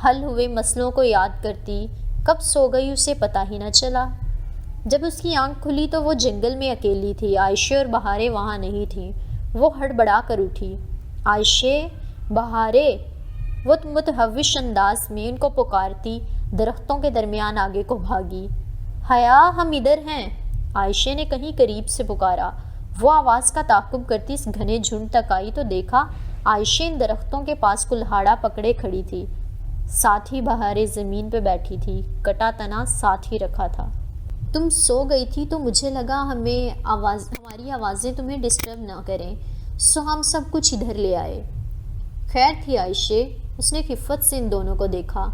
حل ہوئے مسئلوں کو یاد کرتی۔ کب سو گئی اسے پتہ ہی نہ چلا۔ جب اس کی آنکھ کھلی تو وہ جنگل میں اکیلی تھی۔ عائشہ اور بہاریں وہاں نہیں تھیں۔ وہ ہڑبڑا کر اٹھی۔ عائشہ، بہاریں! وہ متحوش انداز میں ان کو پکارتی درختوں کے درمیان آگے کو بھاگی۔ حیا، ہم ادھر ہیں، عائشہ نے کہیں قریب سے پکارا۔ وہ آواز کا تعاقب کرتی اس گھنے جھنڈ تک آئی تو دیکھا عائشہ ان درختوں کے پاس کلہاڑا پکڑے کھڑی تھی۔ ساتھ ہی بہاریں زمین پہ بیٹھی تھی، کٹا تنا ساتھ ہی رکھا تھا۔ تم سو گئی تھی تو مجھے لگا ہماری آوازیں تمہیں ڈسٹرب نہ کریں، سو ہم سب کچھ ادھر لے آئے۔ خیر تھی عائشہ، اس نے خفت سے ان دونوں کو دیکھا۔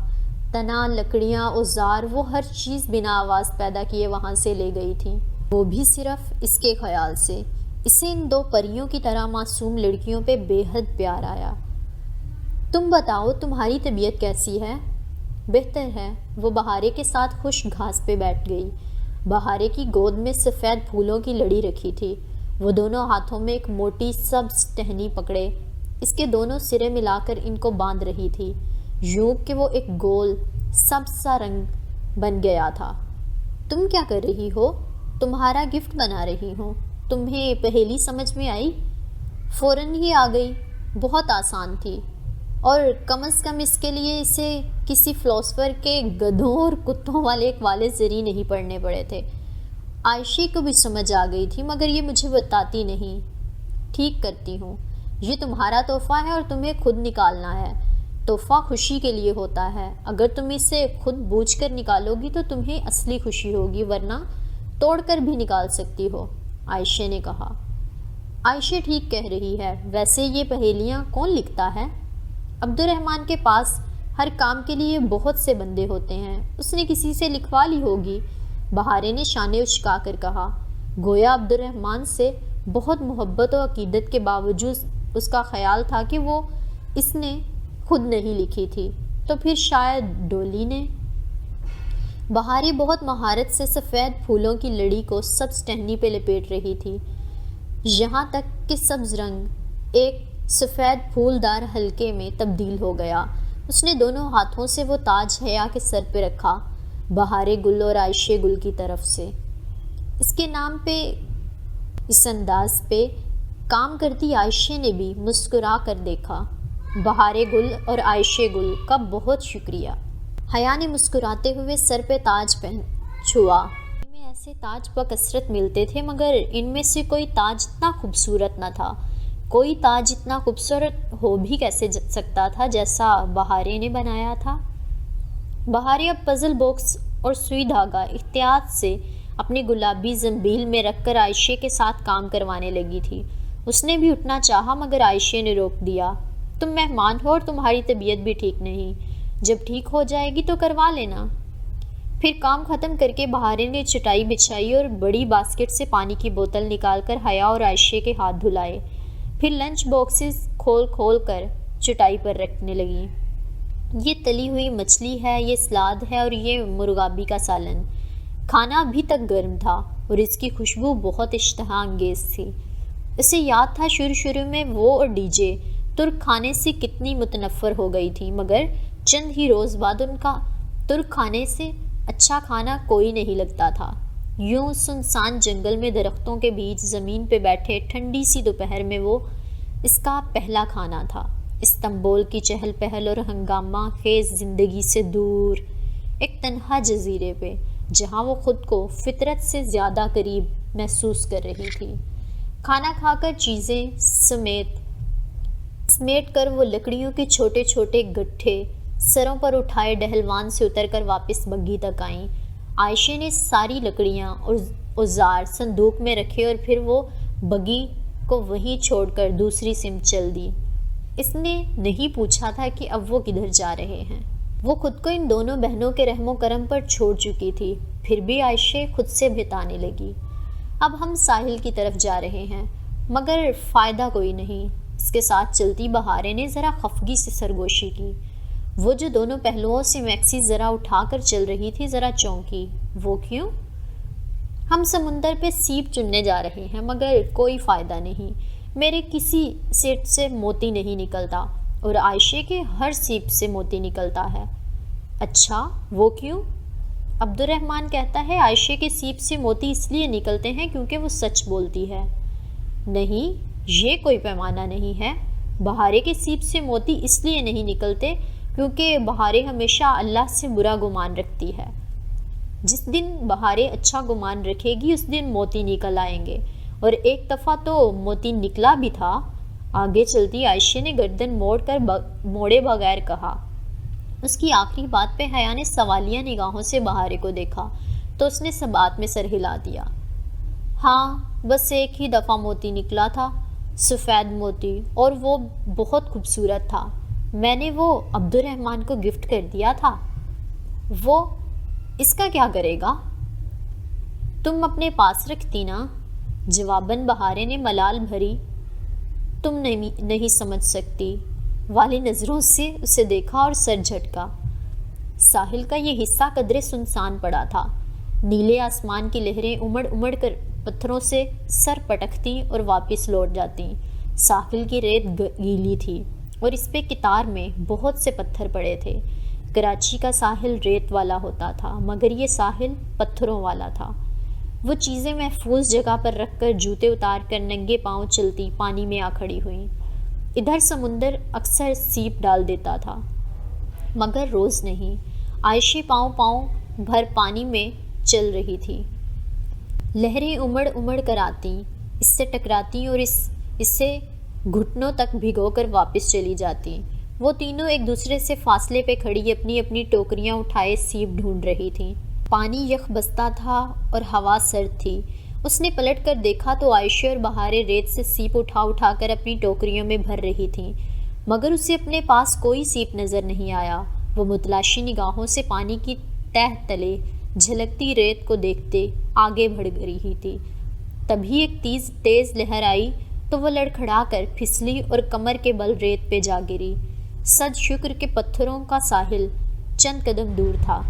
تنا، لکڑیاں، اوزار، وہ ہر چیز بنا آواز پیدا کیے وہاں سے لے گئی تھی، وہ بھی صرف اس کے خیال سے۔ اسے ان 2 پریوں کی طرح معصوم لڑکیوں پہ بے حد پیار آیا۔ تم بتاؤ، تمہاری طبیعت کیسی ہے؟ بہتر ہے، وہ بہاریں کے ساتھ خشک گھاس پہ بیٹھ گئی۔ بہاریں کی گود میں سفید پھولوں کی لڑی رکھی تھی۔ وہ دونوں ہاتھوں میں ایک موٹی سبز ٹہنی پکڑے اس کے دونوں سرے ملا کر ان کو باندھ رہی تھی، یوں کہ وہ ایک گول سبز سا رنگ بن گیا تھا۔ تم کیا کر رہی ہو؟ تمہارا گفٹ بنا رہی ہوں۔ تمہیں پہیلی سمجھ میں آئی؟ فوراً ہی آ گئی، بہت آسان تھی، اور کم از کم اس کے لیے اسے کسی فلاسفر کے گدھوں اور کتوں والے ایک والد زری نہیں پڑھنے پڑے تھے۔ عائشہ کو بھی سمجھ آ گئی تھی مگر یہ مجھے بتاتی نہیں۔ ٹھیک کرتی ہوں، یہ تمہارا تحفہ ہے اور تمہیں خود نکالنا ہے۔ تحفہ خوشی کے لیے ہوتا ہے، اگر تم اسے خود بوجھ کر نکالو گی تو تمہیں اصلی خوشی ہوگی، ورنہ توڑ کر بھی نکال سکتی ہو، عائشہ نے کہا۔ عائشہ ٹھیک کہہ رہی ہے، ویسے یہ پہیلیاں کون لکھتا ہے؟ عبدالرحمن کے پاس ہر کام کے لیے بہت سے بندے ہوتے ہیں، اس نے کسی سے لکھوا لی ہوگی، بہاریں نے شانے اچکا کر کہا۔ گویا عبدالرحمن سے بہت محبت و عقیدت کے باوجود اس کا خیال تھا کہ وہ اس نے خود نہیں لکھی تھی، تو پھر شاید ڈولی نے۔ بہاریں بہت مہارت سے سفید پھولوں کی لڑی کو سبز ٹہنی پہ لپیٹ رہی تھی، یہاں تک کہ سبز رنگ ایک سفید پھولدار حلقے میں تبدیل ہو گیا۔ اس نے دونوں ہاتھوں سے وہ تاج حیا کے سر پہ رکھا، بہاریں گل اور عائشہ گل کی طرف سے۔ اس کے نام پہ، اس انداز پہ کام کرتی عائشہ نے بھی مسکرا کر دیکھا۔ بہاریں گل اور عائشہ گل کا بہت شکریہ۔ حیا نے مسکراتے ہوئے سر پہ تاج چھوا۔ میں ایسے تاج بکثرت ملتے تھے مگر ان میں سے کوئی تاج اتنا خوبصورت نہ تھا۔ کوئی تاج اتنا خوبصورت ہو بھی کیسے سکتا تھا جیسا بہاریں نے بنایا تھا؟ بہاریں اب پزل باکس اور سوئی دھاگا احتیاط سے اپنی گلابی زنبیل میں رکھ کر عائشہ کے ساتھ کام کروانے لگی تھی۔ اس نے بھی اٹھنا چاہا مگر عائشہ نے روک دیا۔ تم مہمان ہو اور تمہاری طبیعت بھی ٹھیک نہیں، جب ٹھیک ہو جائے گی تو کروا لینا۔ پھر کام ختم کر کے بہارے نے چٹائی بچھائی اور بڑی باسکٹ سے پانی کی بوتل نکال کر حیا اور عائشہ کے ہاتھ دھلائے، پھر لنچ باکسز کھول کھول کر چٹائی پر رکھنے لگی۔ یہ تلی ہوئی مچھلی ہے، یہ سلاد ہے اور یہ مرغابی کا سالن۔ کھانا ابھی تک گرم تھا اور اس کی خوشبو بہت اشتہا انگیز تھی۔ اسے یاد تھا شروع میں وہ اور ڈی جے ترک کھانے سے کتنی متنفر ہو گئی تھی، مگر چند ہی روز بعد ان کا ترک کھانے سے اچھا کھانا کوئی نہیں لگتا تھا۔ یوں سنسان جنگل میں درختوں کے بیچ زمین پہ بیٹھے ٹھنڈی سی دوپہر میں وہ اس کا پہلا کھانا تھا۔ استنبول کی چہل پہل اور ہنگامہ خیز زندگی سے دور ایک تنہا جزیرے پہ، جہاں وہ خود کو فطرت سے زیادہ قریب محسوس کر رہی تھی۔ کھانا کھا کر چیزیں سمیٹ کر وہ لکڑیوں کے چھوٹے چھوٹے گٹھے سروں پر اٹھائے ڈہلوان سے اتر کر واپس بگھی تک آئیں۔ عائشہ نے ساری لکڑیاں اور اوزار صندوق میں رکھے اور پھر وہ بگھی کو وہیں چھوڑ کر دوسری سمت چل دی۔ اس نے نہیں پوچھا تھا کہ اب وہ کدھر جا رہے ہیں۔ وہ خود کو ان دونوں بہنوں کے رحم و کرم پر چھوڑ چکی تھی، پھر بھی عائشہ خود سے بھتانے لگی۔ اب ہم ساحل کی طرف جا رہے ہیں، مگر فائدہ کوئی نہیں۔ اس کے ساتھ چلتی بہارے نے ذرا خفگی سے سرگوشی کی۔ وہ جو دونوں پہلوؤں سے میکسی ذرا اٹھا کر چل رہی تھی ذرا چونکی۔ وہ کیوں؟ ہم سمندر پہ سیپ چننے جا رہے ہیں، مگر کوئی فائدہ نہیں۔ میرے کسی سیٹ سے موتی نہیں نکلتا اور عائشہ کے ہر سیپ سے موتی نکلتا ہے۔ اچھا، وہ کیوں؟ عبد الرحمن کہتا ہے عائشہ کے سیپ سے موتی اس لیے نکلتے ہیں کیونکہ وہ سچ بولتی ہے۔ نہیں، یہ کوئی پیمانہ نہیں ہے۔ بہارے کے سیپ سے موتی اس لیے نہیں نکلتے کیونکہ بہارے ہمیشہ اللہ سے برا گمان رکھتی ہے۔ جس دن بہارے اچھا گمان رکھے گی اس دن موتی نکل آئیں گے، اور ایک دفعہ تو موتی نکلا بھی تھا۔ آگے چلتی عائشہ نے گردن موڑے بغیر کہا۔ اس کی آخری بات پہ حیا نے سوالیہ نگاہوں سے بہارے کو دیکھا تو اس نے سبات میں سر ہلا دیا۔ ہاں، بس ایک ہی دفعہ موتی نکلا تھا، سفید موتی، اور وہ بہت خوبصورت تھا۔ میں نے وہ عبد الرحمن کو گفٹ کر دیا تھا۔ وہ اس کا کیا کرے گا؟ تم اپنے پاس رکھتی نا؟ جواباً بہارے نے ملال بھری تم نہیں سمجھ سکتی والی نظروں سے اسے دیکھا اور سر جھٹکا۔ ساحل کا یہ حصہ قدرے سنسان پڑا تھا۔ نیلے آسمان کی لہریں امڑ امڑ کر پتھروں سے سر پٹکتی اور واپس لوٹ جاتی۔ ساحل کی ریت گیلی تھی اور اس پہ قطار میں بہت سے پتھر پڑے تھے۔ کراچی کا ساحل ریت والا ہوتا تھا، مگر یہ ساحل پتھروں والا تھا۔ وہ چیزیں محفوظ جگہ پر رکھ کر جوتے اتار کر ننگے پاؤں چلتی پانی میں آ کھڑی ہوئیں۔ ادھر سمندر اکثر سیپ ڈال دیتا تھا، مگر روز نہیں۔ عائشہ پاؤں بھر پانی میں چل رہی تھی۔ لہریں امڑ امڑ کر آتی، اس سے ٹکراتی اور اسے گھٹنوں تک بھگو کر واپس چلی جاتی۔ وہ تینوں ایک دوسرے سے فاصلے پہ کھڑی اپنی اپنی ٹوکریاں اٹھائے سیپ ڈھونڈ رہی تھیں۔ پانی یخ بستا تھا اور ہوا سرد تھی۔ اس نے پلٹ کر دیکھا تو عائشہ اور بہارے ریت سے سیپ اٹھا کر اپنی ٹوکریوں میں بھر رہی تھیں، مگر اسے اپنے پاس کوئی سیپ نظر نہیں آیا۔ وہ متلاشی نگاہوں سے پانی کی تہ تلے جھلکتی ریت کو دیکھتے آگے بڑھ رہی تھی۔ تبھی ایک تیز لہر آئی تو وہ لڑکھڑا کر پھسلی اور کمر کے بل ریت پہ جا گری۔ صد شکر کے پتھروں کا ساحل چند قدم دور تھا۔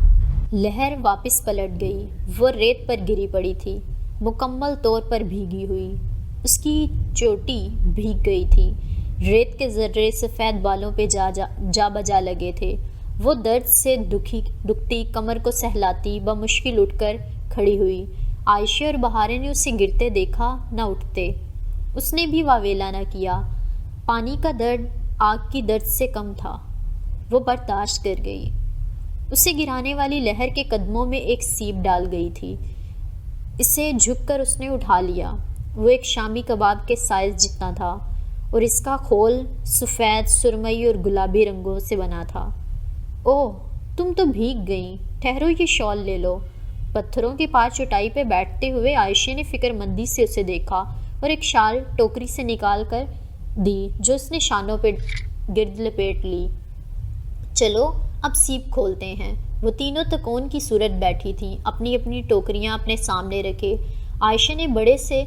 لہر واپس پلٹ گئی۔ وہ ریت پر گری پڑی تھی، مکمل طور پر بھیگی ہوئی۔ اس کی چوٹی بھیگ گئی تھی، ریت کے ذرے سفید بالوں پہ جا بجا لگے تھے۔ وہ درد سے دکھتی کمر کو سہلاتی بمشکل اٹھ کر کھڑی ہوئی۔ عائشہ اور بہارے نے اسے گرتے دیکھا، نہ اٹھتے۔ اس نے بھی واویلا نہ کیا۔ پانی کا درد آگ کی درد سے کم تھا۔ وہ برداشت کر گئی۔ اسے گرانے والی لہر کے قدموں میں ایک سیپ ڈال گئی تھی۔ اسے جھک کر اس نے اٹھا لیا۔ وہ ایک شامی کباب کے سائز جتنا تھا اور اس کا کھول سفید، سرمئی اور گلابی رنگوں سے بنا تھا۔ اوہ، تم تو بھیگ گئیں، ٹھہرو یہ شال لے لو۔ پتھروں کے پاس چٹائی پہ بیٹھتے ہوئے عائشہ نے فکر مندی سے اسے دیکھا اور ایک شال ٹوکری سے نکال کر دی جو اس نے شانوں پہ گرد لپیٹ لی۔ چلو اب سیپ کھولتے ہیں۔ وہ تینوں تکون کی صورت بیٹھی تھیں، اپنی اپنی ٹوکریاں اپنے سامنے رکھے۔ عائشہ نے بڑے سے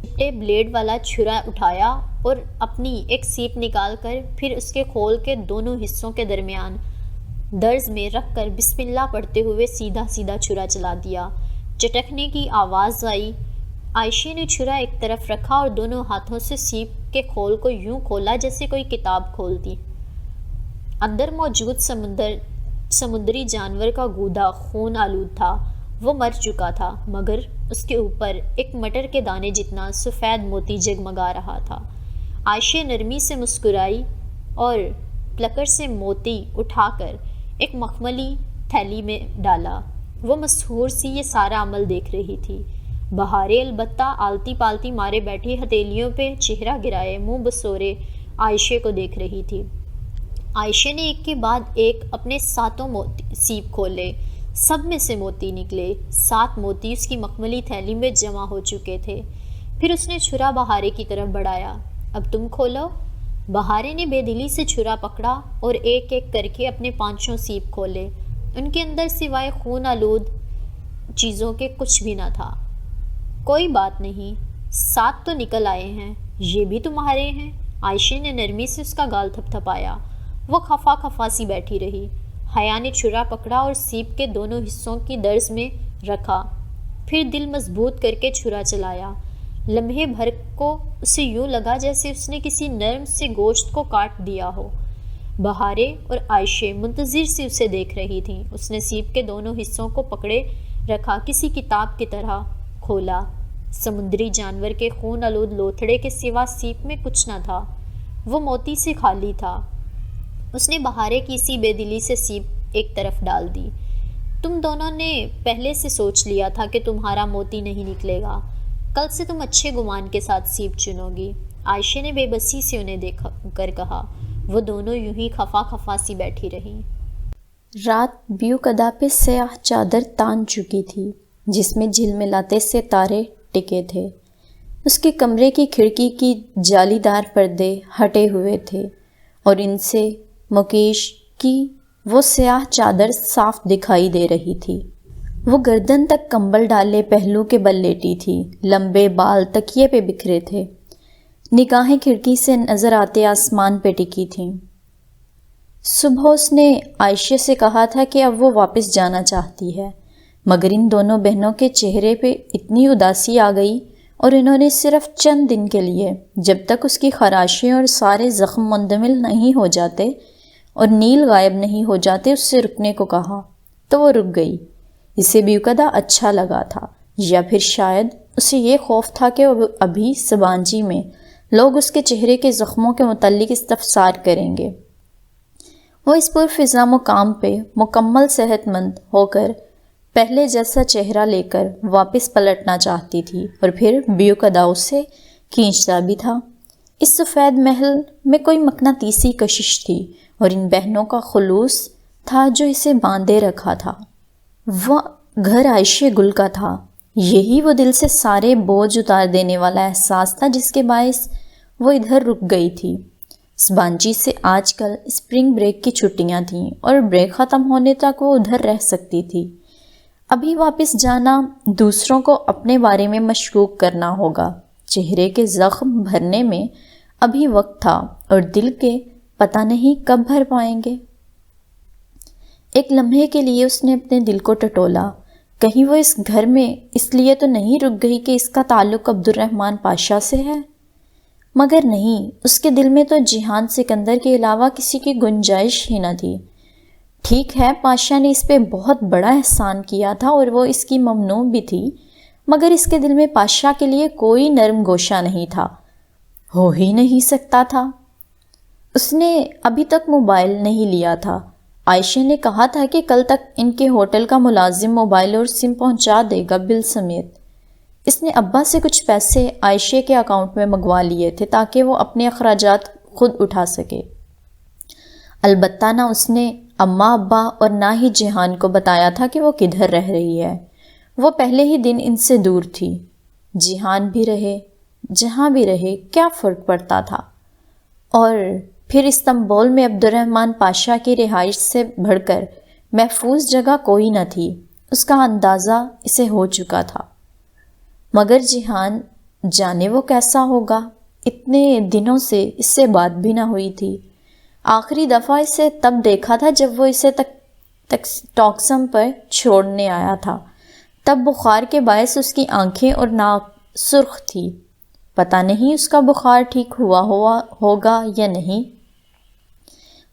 چپٹے بلیڈ والا چھرا اٹھایا اور اپنی ایک سیپ نکال کر پھر اس کے کھول کے دونوں حصوں کے درمیان درز میں رکھ کر بسم اللہ پڑھتے ہوئے سیدھا سیدھا چھرا چلا دیا۔ چٹکنے کی آواز آئی۔ عائشہ نے چھرا ایک طرف رکھا اور دونوں ہاتھوں سے سیپ کے کھول کو یوں کھولا جیسے کوئی کتاب کھولتی۔ اندر موجود سمندری جانور کا گودا خون آلود تھا۔ وہ مر چکا تھا، مگر اس کے اوپر ایک مٹر کے دانے جتنا سفید موتی جگمگا رہا تھا۔ عائشہ نرمی سے مسکرائی اور پلکڑ سے موتی اٹھا کر ایک مخملی تھیلی میں ڈالا۔ وہ مسحور سی یہ سارا عمل دیکھ رہی تھی۔ بہارے البتہ آلتی پالتی مارے بیٹھی ہتھیلیوں پہ چہرہ گرائے منہ بسورے عائشہ کو دیکھ رہی تھی۔ عائشہ نے ایک کے بعد ایک اپنے ساتوں سیپ کھولے، سب میں سے موتی نکلے۔ 7 موتی اس کی مخملی تھیلی میں جمع ہو چکے تھے۔ پھر اس نے چھرا بہارے کی طرف بڑھایا۔ اب تم کھولو۔ بہارے نے بے دلی سے چھرا پکڑا اور ایک ایک کر کے اپنے 5 سیپ کھولے۔ ان کے اندر سوائے خون آلود چیزوں کے کچھ بھی نہ تھا۔ کوئی بات نہیں، 7 تو نکل آئے ہیں، یہ بھی تمہارے ہیں۔ عائشہ نے نرمی سے اس کا گال تھپ تھپایا۔ وہ خفا خفا سی بیٹھی رہی۔ حیا نے چھرا پکڑا اور سیپ کے دونوں حصوں کی درز میں رکھا، پھر دل مضبوط کر کے چھرا چلایا۔ لمحے بھر کو اسے یوں لگا جیسے اس نے کسی نرم سے گوشت کو کاٹ دیا ہو۔ بہارے اور عائشہ منتظر سے اسے دیکھ رہی تھیں۔ اس نے سیپ کے دونوں حصوں کو پکڑے رکھا، کسی کتاب کی طرح کھولا۔ سمندری جانور کے خون آلود لوتھڑے کے سوا سیپ میں کچھ نہ تھا، وہ موتی سے خالی تھا۔ اس نے بہارے کی سی بے دلی سے سیپ ایک طرف ڈال دی۔ تم دونوں نے پہلے سے سوچ لیا تھا کہ تمہارا موتی نہیں نکلے گا، کل سے تم اچھے گمان کے ساتھ سیپ چنو گی، عائشہ نے بے بسی سے انہیں دیکھ کر کہا۔ وہ دونوں یوں ہی خفا خفا سی بیٹھی رہیں۔ رات بیوقدہ پہ سیاہ چادر تان چکی تھی جس میں جھلملاتے ستارے ٹکے تھے۔ اس کے کمرے کی کھڑکی کی جالی دار پردے ہٹے ہوئے تھے اور ان سے مکیش کی وہ سیاہ چادر صاف دکھائی دے رہی تھی۔ وہ گردن تک کمبل ڈالے پہلو کے بل لیٹی تھی، لمبے بال تکیے پہ بکھرے تھے، نگاہیں کھڑکی سے نظر آتے آسمان پہ ٹکی تھیں۔ صبح اس نے عائشہ سے کہا تھا کہ اب وہ واپس جانا چاہتی ہے، مگر ان دونوں بہنوں کے چہرے پہ اتنی اداسی آ گئی اور انہوں نے صرف چند دن کے لیے، جب تک اس کی خراشیں اور سارے زخم مندمل نہیں ہو جاتے اور نیل غائب نہیں ہو جاتے، اس سے رکنے کو کہا، تو وہ رک گئی۔ اسے بیوقدہ اچھا لگا تھا، یا پھر شاید اسے یہ خوف تھا کہ ابھی سبانجی میں لوگ اس کے چہرے کے زخموں کے متعلق استفسار کریں گے۔ وہ اس پرفضا مقام پہ مکمل صحت مند ہو کر پہلے جیسا چہرہ لے کر واپس پلٹنا چاہتی تھی، اور پھر بیوقدہ اسے کھینچتا بھی تھا۔ اس سفید محل میں کوئی مقناطیسی کشش تھی اور ان بہنوں کا خلوص تھا جو اسے باندھے رکھا تھا۔ وہ گھر عائشہ گل کا تھا، یہی وہ دل سے سارے بوجھ اتار دینے والا احساس تھا جس کے باعث وہ ادھر رک گئی تھی۔ سبانجی سے آج کل اسپرنگ بریک کی چھٹیاں تھیں اور بریک ختم ہونے تک وہ ادھر رہ سکتی تھی۔ ابھی واپس جانا دوسروں کو اپنے بارے میں مشکوک کرنا ہوگا۔ چہرے کے زخم بھرنے میں ابھی وقت تھا اور دل کے پتہ نہیں کب بھر پائیں گے۔ ایک لمحے کے لیے اس نے اپنے دل کو ٹٹولا، کہیں وہ اس گھر میں اس لیے تو نہیں رک گئی کہ اس کا تعلق عبد الرحمن پاشا سے ہے؟ مگر نہیں، اس کے دل میں تو جہان سکندر کے علاوہ کسی کی گنجائش ہی نہ تھی۔ ٹھیک ہے، پاشا نے اس پہ بہت بڑا احسان کیا تھا اور وہ اس کی ممنوع بھی تھی، مگر اس کے دل میں پاشا کے لیے کوئی نرم گوشہ نہیں تھا، ہو ہی نہیں سکتا تھا۔ اس نے ابھی تک موبائل نہیں لیا تھا۔ عائشہ نے کہا تھا کہ کل تک ان کے ہوٹل کا ملازم موبائل اور سم پہنچا دے گا بل سمیت۔ اس نے ابا سے کچھ پیسے عائشہ کے اکاؤنٹ میں منگوا لیے تھے تاکہ وہ اپنے اخراجات خود اٹھا سکے۔ البتہ نہ اس نے اماں ابا اور نہ ہی جہان کو بتایا تھا کہ وہ کدھر رہ رہی ہے۔ وہ پہلے ہی دن ان سے دور تھی۔ جہان بھی رہے، جہاں بھی رہے، کیا فرق پڑتا تھا؟ اور پھر استنبول میں عبد الرحمن پاشا کی رہائش سے بڑھ کر محفوظ جگہ کوئی نہ تھی، اس کا اندازہ اسے ہو چکا تھا۔ مگر جہان جانے وہ کیسا ہوگا؟ اتنے دنوں سے اس سے بات بھی نہ ہوئی تھی۔ آخری دفعہ اسے تب دیکھا تھا جب وہ اسے ٹاکسم پر چھوڑنے آیا تھا۔ تب بخار کے باعث اس کی آنکھیں اور ناک سرخ تھی۔ پتہ نہیں اس کا بخار ٹھیک ہوا ہوگا یا نہیں۔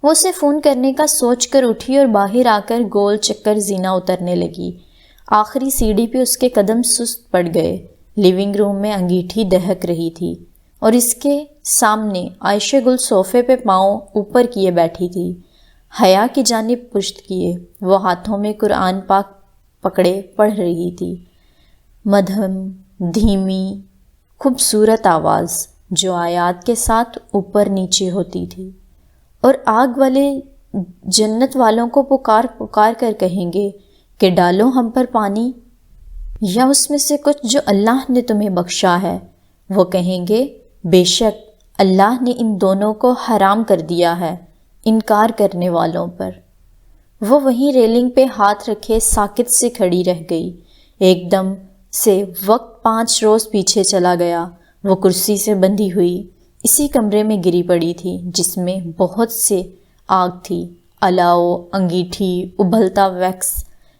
وہ اسے فون کرنے کا سوچ کر اٹھی اور باہر آ کر گول چکر زینہ اترنے لگی۔ آخری سیڑھی پہ اس کے قدم سست پڑ گئے۔ لیونگ روم میں انگیٹھی دہک رہی تھی اور اس کے سامنے عائشہ گل صوفے پہ پاؤں اوپر کیے بیٹھی تھی، حیا کی جانب پشت کیے۔ وہ ہاتھوں میں قرآن پاک پکڑے پڑھ رہی تھی، مدھم، دھیمی، خوبصورت آواز جو آیات کے ساتھ اوپر نیچے ہوتی تھی، اور آگ والے جنت والوں کو پکار پکار کر کہیں گے کہ ڈالو ہم پر پانی، یا اس میں سے کچھ جو اللہ نے تمہیں بخشا ہے۔ وہ کہیں گے بے شک اللہ نے ان دونوں کو حرام کر دیا ہے انکار کرنے والوں پر۔ وہ وہیں ریلنگ پہ ہاتھ رکھے ساکت سے کھڑی رہ گئی۔ ایک دم سے وقت 5 روز پیچھے چلا گیا۔ وہ کرسی سے بندھی ہوئی اسی کمرے میں گری پڑی تھی جس میں بہت سے آگ تھی، الاؤ، انگیٹھی، ابلتا ویکس،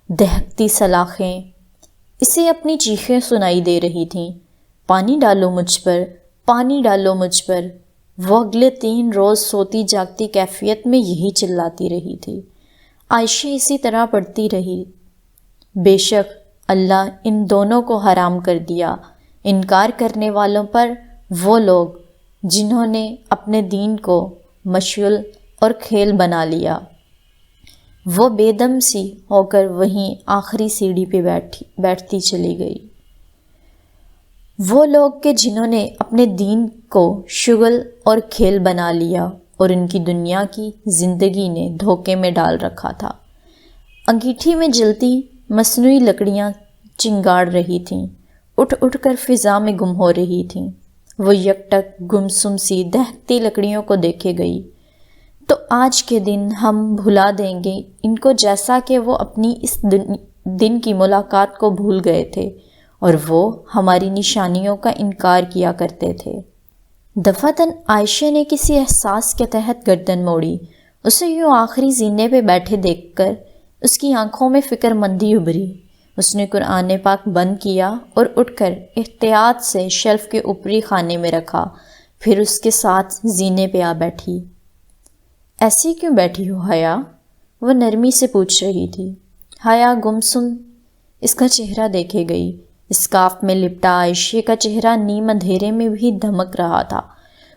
دہکتی سلاخیں۔ اسے اپنی چیخیں سنائی دے رہی تھیں، پانی ڈالو مجھ پر، پانی ڈالو مجھ پر۔ وہ اگلے 3 روز سوتی جاگتی کیفیت میں یہی چلاتی رہی تھی۔ عائشہ اسی طرح پڑھتی رہی، بے شک اللہ ان دونوں کو حرام کر دیا انکار کرنے والوں پر، وہ لوگ جنہوں نے اپنے دین کو مشغول اور کھیل بنا لیا۔ وہ بے دم سی ہو کر وہیں آخری سیڑھی پہ بیٹھتی چلی گئی۔ وہ لوگ کہ جنہوں نے اپنے دین کو شغل اور کھیل بنا لیا اور ان کی دنیا کی زندگی نے دھوکے میں ڈال رکھا تھا۔ انگیٹھی میں جلتی مصنوعی لکڑیاں چنگاڑ رہی تھیں، اٹھ اٹھ کر فضا میں گم ہو رہی تھیں۔ وہ یکٹک گمسم سی دہکتی لکڑیوں کو دیکھے گئی۔ تو آج کے دن ہم بھلا دیں گے ان کو جیسا کہ وہ اپنی اس دن کی ملاقات کو بھول گئے تھے اور وہ ہماری نشانیوں کا انکار کیا کرتے تھے۔ دفعتاً عائشہ نے کسی احساس کے تحت گردن موڑی۔ اسے یوں آخری زینے پہ بیٹھے دیکھ کر اس کی آنکھوں میں فکر مندی ابھری۔ اس نے قرآن پاک بند کیا اور اٹھ کر احتیاط سے شیلف کے اوپری خانے میں رکھا، پھر اس کے ساتھ زینے پہ آ بیٹھی۔ ایسی کیوں بیٹھی ہو حیا؟ وہ نرمی سے پوچھ رہی تھی۔ حیا گمسم اس کا چہرہ دیکھے گئی۔ اسکارف میں لپٹا عائشہ کا چہرہ نیم اندھیرے میں بھی دمک رہا تھا۔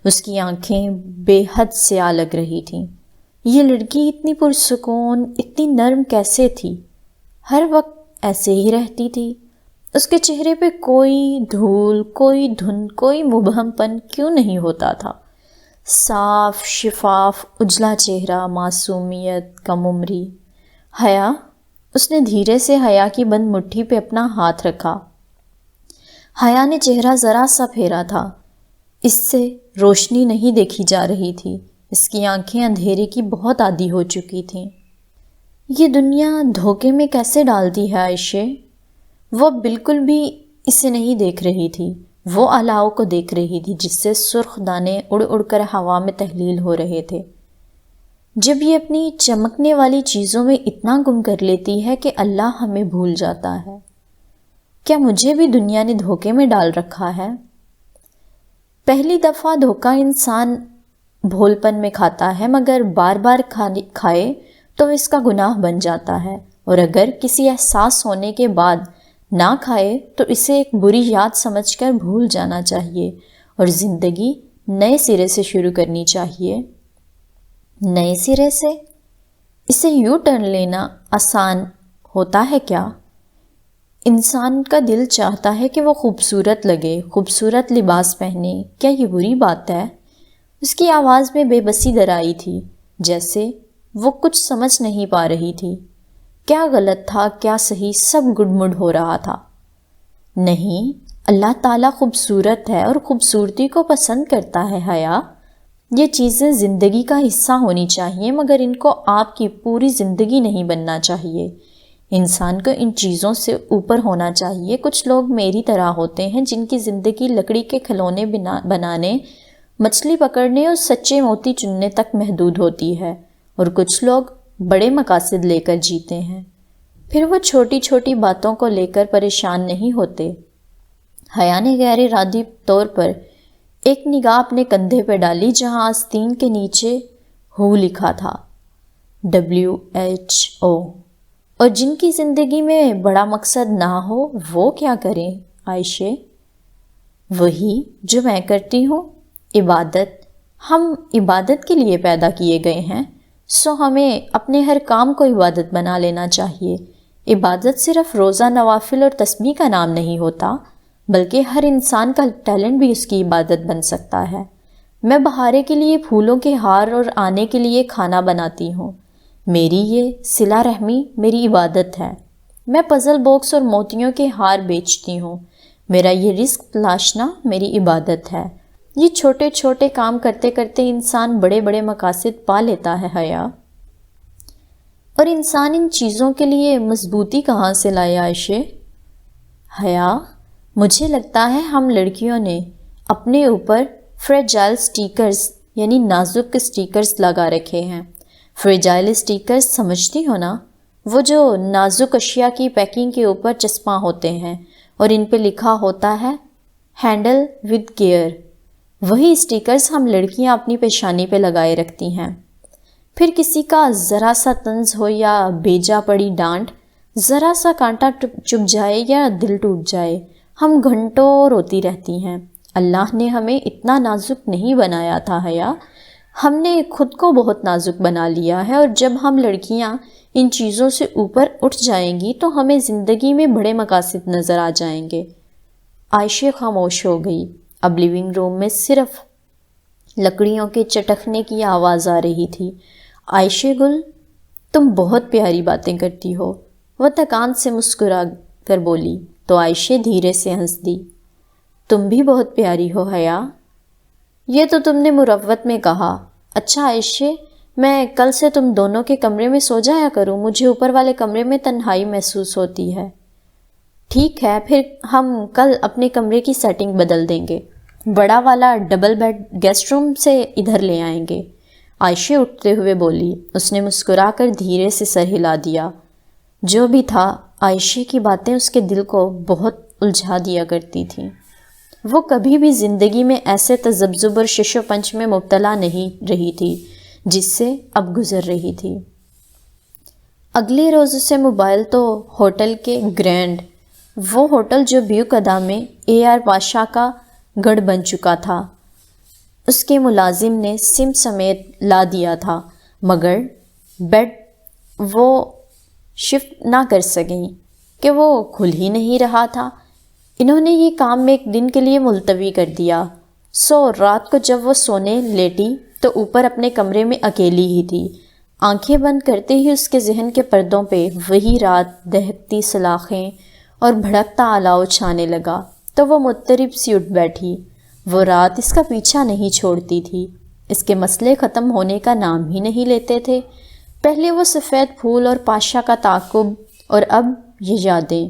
اس کی آنکھیں بے حد سیاہ لگ رہی تھیں۔ یہ لڑکی اتنی پرسکون، اتنی نرم کیسے تھی؟ ہر وقت ایسے ہی رہتی تھی۔ اس کے چہرے پہ کوئی دھول، کوئی دھند، کوئی مبہم پن کیوں نہیں ہوتا تھا؟ صاف، شفاف، اجلا چہرہ، معصومیت، کم عمری۔ حیا؟ اس نے دھیرے سے حیا کی بند مٹھی پہ اپنا ہاتھ رکھا۔ حیا نے چہرہ ذرا سا پھیرا تھا۔ اس سے روشنی نہیں دیکھی جا رہی تھی۔ اس کی آنکھیں اندھیرے کی بہت عادی ہو چکی تھیں۔ یہ دنیا دھوکے میں کیسے ڈالتی ہے عائشہ؟ وہ بالکل بھی اسے نہیں دیکھ رہی تھی۔ وہ الاؤ کو دیکھ رہی تھی جس سے سرخ دانے اڑ اڑ کر ہوا میں تحلیل ہو رہے تھے۔ جب یہ اپنی چمکنے والی چیزوں میں اتنا گم کر لیتی ہے کہ اللہ ہمیں بھول جاتا ہے۔ کیا مجھے بھی دنیا نے دھوکے میں ڈال رکھا ہے؟ پہلی دفعہ دھوکہ انسان بھولپن میں کھاتا ہے، مگر بار بار کھائے تو اس کا گناہ بن جاتا ہے، اور اگر کسی احساس ہونے کے بعد نہ کھائے تو اسے ایک بری یاد سمجھ کر بھول جانا چاہیے اور زندگی نئے سرے سے شروع کرنی چاہیے۔ نئے سرے سے؟ اسے یوں ٹرن لینا آسان ہوتا ہے کیا؟ انسان کا دل چاہتا ہے کہ وہ خوبصورت لگے، خوبصورت لباس پہنے، کیا یہ بری بات ہے؟ اس کی آواز میں بے بسی در آئی تھی، جیسے وہ کچھ سمجھ نہیں پا رہی تھی۔ کیا غلط تھا، کیا صحیح، سب گڈمڈ ہو رہا تھا۔ نہیں، اللہ تعالیٰ خوبصورت ہے اور خوبصورتی کو پسند کرتا ہے حیا۔ یہ چیزیں زندگی کا حصہ ہونی چاہیے، مگر ان کو آپ کی پوری زندگی نہیں بننا چاہیے۔ انسان کو ان چیزوں سے اوپر ہونا چاہیے۔ کچھ لوگ میری طرح ہوتے ہیں جن کی زندگی لکڑی کے کھلونے بنانے، مچھلی پکڑنے اور سچے موتی چننے تک محدود ہوتی ہے، اور کچھ لوگ بڑے مقاصد لے کر جیتے ہیں۔ پھر وہ چھوٹی چھوٹی باتوں کو لے کر پریشان نہیں ہوتے۔ حیا نے غیر ارادی طور پر ایک نگاہ اپنے کندھے پہ ڈالی جہاں آستین کے نیچے ہو لکھا تھا، WHO۔ اور جن کی زندگی میں بڑا مقصد نہ ہو وہ کیا کریں عائشہ؟ وہی جو میں کرتی ہوں، عبادت۔ ہم عبادت کے لیے پیدا کیے گئے ہیں، سو ہمیں اپنے ہر کام کو عبادت بنا لینا چاہیے۔ عبادت صرف روزہ، نوافل اور تسبیح کا نام نہیں ہوتا، بلکہ ہر انسان کا ٹیلنٹ بھی اس کی عبادت بن سکتا ہے۔ میں بہارے کے لیے پھولوں کے ہار اور آنے کے لیے کھانا بناتی ہوں۔ میری یہ صلہ رحمی میری عبادت ہے۔ میں پزل باکس اور موتیوں کے ہار بیچتی ہوں۔ میرا یہ رزق تلاشنا میری عبادت ہے۔ یہ چھوٹے چھوٹے کام کرتے کرتے انسان بڑے بڑے مقاصد پا لیتا ہے حیا۔ اور انسان ان چیزوں کے لیے مضبوطی کہاں سے لائے عائشہ؟ حیا، مجھے لگتا ہے ہم لڑکیوں نے اپنے اوپر فریجائل سٹیکرز یعنی نازک سٹیکرز لگا رکھے ہیں۔ فریجائل سٹیکرز سمجھتی ہو نا؟ وہ جو نازک اشیاء کی پیکنگ کے اوپر چسپاں ہوتے ہیں اور ان پہ لکھا ہوتا ہے ہینڈل ود کیئر۔ وہی سٹیکرز ہم لڑکیاں اپنی پیشانی پہ لگائے رکھتی ہیں۔ پھر کسی کا ذرا سا طنز ہو یا بیجا پڑی ڈانٹ، ذرا سا کانٹا چبھ جائے یا دل ٹوٹ جائے، ہم گھنٹوں روتی رہتی ہیں۔ اللہ نے ہمیں اتنا نازک نہیں بنایا تھا حیا، ہم نے خود کو بہت نازک بنا لیا ہے، اور جب ہم لڑکیاں ان چیزوں سے اوپر اٹھ جائیں گی تو ہمیں زندگی میں بڑے مقاصد نظر آ جائیں گے۔ عائشہ خاموش ہو گئی۔ اب لیونگ روم میں صرف لکڑیوں کے چٹکنے کی آواز آ رہی تھی۔ عائشہ گل، تم بہت پیاری باتیں کرتی ہو، وہ تکان سے مسکرا کر بولی تو عائشہ دھیرے سے ہنس دی۔ تم بھی بہت پیاری ہو حیا۔ یہ تو تم نے مروت میں کہا۔ اچھا عائشہ، میں کل سے تم دونوں کے کمرے میں سو جایا کروں، مجھے اوپر والے کمرے میں تنہائی محسوس ہوتی ہے۔ ٹھیک ہے، پھر ہم کل اپنے کمرے کی سیٹنگ بدل دیں گے، بڑا والا ڈبل بیڈ گیسٹ روم سے ادھر لے آئیں گے، عائشہ اٹھتے ہوئے بولی۔ اس نے مسکرا کر دھیرے سے سر ہلا دیا۔ جو بھی تھا، عائشہ کی باتیں اس کے دل کو بہت الجھا دیا کرتی تھیں۔ وہ کبھی بھی زندگی میں ایسے تذبذب اور شش و پنج میں مبتلا نہیں رہی تھی جس سے اب گزر رہی تھی۔ اگلے روز اسے موبائل تو ہوٹل کے گرینڈ، وہ ہوٹل جو بیوقدہ میں AR پاشا کا گڑھ بن چکا تھا، اس کے ملازم نے سم سمیت لا دیا تھا، مگر بیڈ وہ شفٹ نہ کر سکیں کہ وہ کھل ہی نہیں رہا تھا۔ انہوں نے یہ کام ایک دن کے لیے ملتوی کر دیا۔ سو رات کو جب وہ سونے لیٹی تو اوپر اپنے کمرے میں اکیلی ہی تھی۔ آنکھیں بند کرتے ہی اس کے ذہن کے پردوں پہ وہی رات دہکتی سلاخیں اور بھڑکتا الاؤ چھانے لگا تو وہ مضطرب سی اٹھ بیٹھی۔ وہ رات اس کا پیچھا نہیں چھوڑتی تھی، اس کے مسئلے ختم ہونے کا نام ہی نہیں لیتے تھے۔ پہلے وہ سفید پھول اور پاشا کا تعاقب، اور اب یہ یادیں۔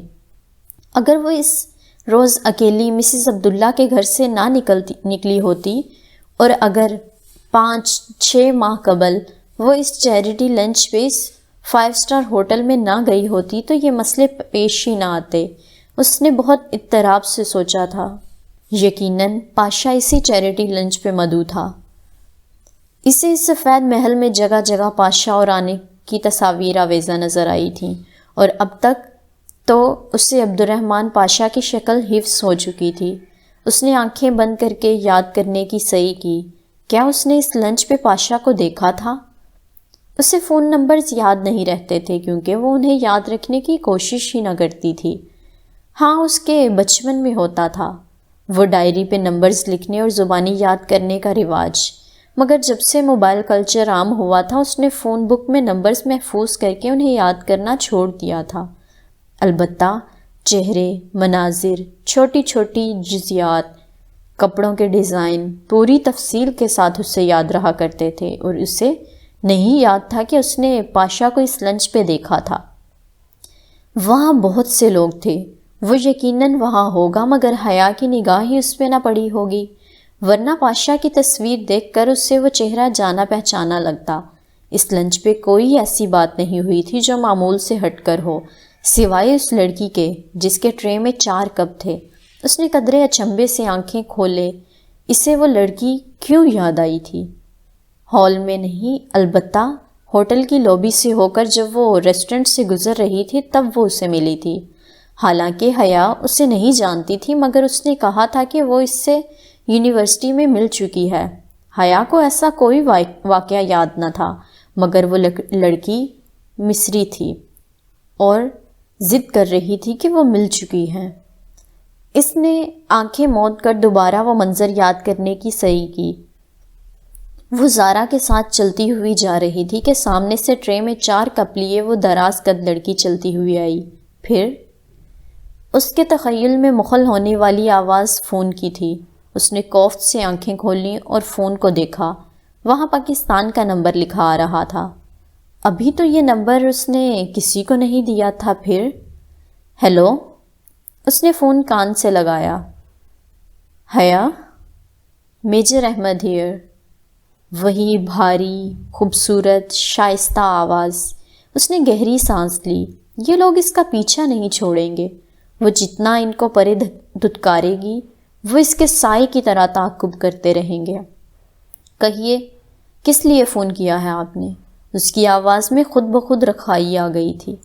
اگر وہ اس روز اکیلی مسز عبداللہ کے گھر سے نہ نکلی ہوتی، اور اگر 5-6 ماہ قبل وہ اس چیریٹی لنچ پہ اس 5 اسٹار ہوٹل میں نہ گئی ہوتی تو یہ مسئلے پیش ہی نہ آتے۔ اس نے بہت اضطراب سے سوچا تھا۔ یقیناً پاشا اسی چیریٹی لنچ پہ مدعو تھا۔ اسے اس سفید محل میں جگہ جگہ پاشا اور آنے کی تصاویر آویزہ نظر آئی تھیں، اور اب تک تو اسے عبد الرحمن پاشا کی شکل حفظ ہو چکی تھی۔ اس نے آنکھیں بند کر کے یاد کرنے کی سعی کی، کیا اس نے اس لنچ پہ پاشا کو دیکھا تھا؟ اسے فون نمبرز یاد نہیں رہتے تھے کیونکہ وہ انہیں یاد رکھنے کی کوشش ہی نہ کرتی تھی۔ ہاں، اس کے بچپن میں ہوتا تھا وہ ڈائری پہ نمبرز لکھنے اور زبانی یاد کرنے کا رواج، مگر جب سے موبائل کلچر عام ہوا تھا اس نے فون بک میں نمبرز محفوظ کر کے انہیں یاد کرنا چھوڑ دیا تھا۔ البتہ چہرے، مناظر، چھوٹی چھوٹی جزیات، کپڑوں کے ڈیزائن پوری تفصیل کے ساتھ اسے یاد رہا کرتے تھے، اور اسے نہیں یاد تھا کہ اس نے پاشا کو اس لنچ پہ دیکھا تھا۔ وہاں بہت سے لوگ تھے، وہ یقیناً وہاں ہوگا، مگر حیا کی نگاہ ہی اس پہ نہ پڑی ہوگی، ورنہ پاشا کی تصویر دیکھ کر اسے وہ چہرہ جانا پہچانا لگتا۔ اس لنچ پہ کوئی ایسی بات نہیں ہوئی تھی جو معمول سے ہٹ کر ہو، سوائے اس لڑکی کے جس کے ٹرے میں 4 کپ تھے۔ اس نے قدرے اچنبھے سے آنکھیں کھولے، اسے وہ لڑکی کیوں یاد آئی تھی؟ ہال میں نہیں، البتہ ہوٹل کی لابی سے ہو کر جب وہ ریسٹورنٹ سے گزر رہی تھی تب وہ اسے ملی تھی۔ حالانکہ حیا اسے نہیں جانتی تھی، مگر اس نے کہا تھا کہ وہ اس سے یونیورسٹی میں مل چکی ہے۔ حیا کو ایسا کوئی واقعہ یاد نہ تھا، مگر وہ لڑکی مصری تھی اور ضد کر رہی تھی کہ وہ مل چکی ہے۔ اس نے آنکھیں موند کر دوبارہ وہ منظر یاد کرنے کی صحیح کی۔ وہ زارا کے ساتھ چلتی ہوئی جا رہی تھی کہ سامنے سے ٹرے میں 4 کپ لیے وہ دراز قد لڑکی چلتی ہوئی آئی۔ پھر اس کے تخیل میں مخل ہونے والی آواز فون کی تھی۔ اس نے کوفت سے آنکھیں کھولیں اور فون کو دیکھا۔ وہاں پاکستان کا نمبر لکھا آ رہا تھا۔ ابھی تو یہ نمبر اس نے کسی کو نہیں دیا تھا۔ پھر ہیلو، اس نے فون کان سے لگایا۔ حیا، میجر احمد ہیئر۔ وہی بھاری، خوبصورت، شائستہ آواز۔ اس نے گہری سانس لی۔ یہ لوگ اس کا پیچھا نہیں چھوڑیں گے۔ وہ جتنا ان کو پرے دھتکارے گی وہ اس کے سائے کی طرح تعاقب کرتے رہیں گے۔ کہیے، کس لیے فون کیا ہے آپ نے؟ اس کی آواز میں خود بخود رکھائی آ گئی تھی۔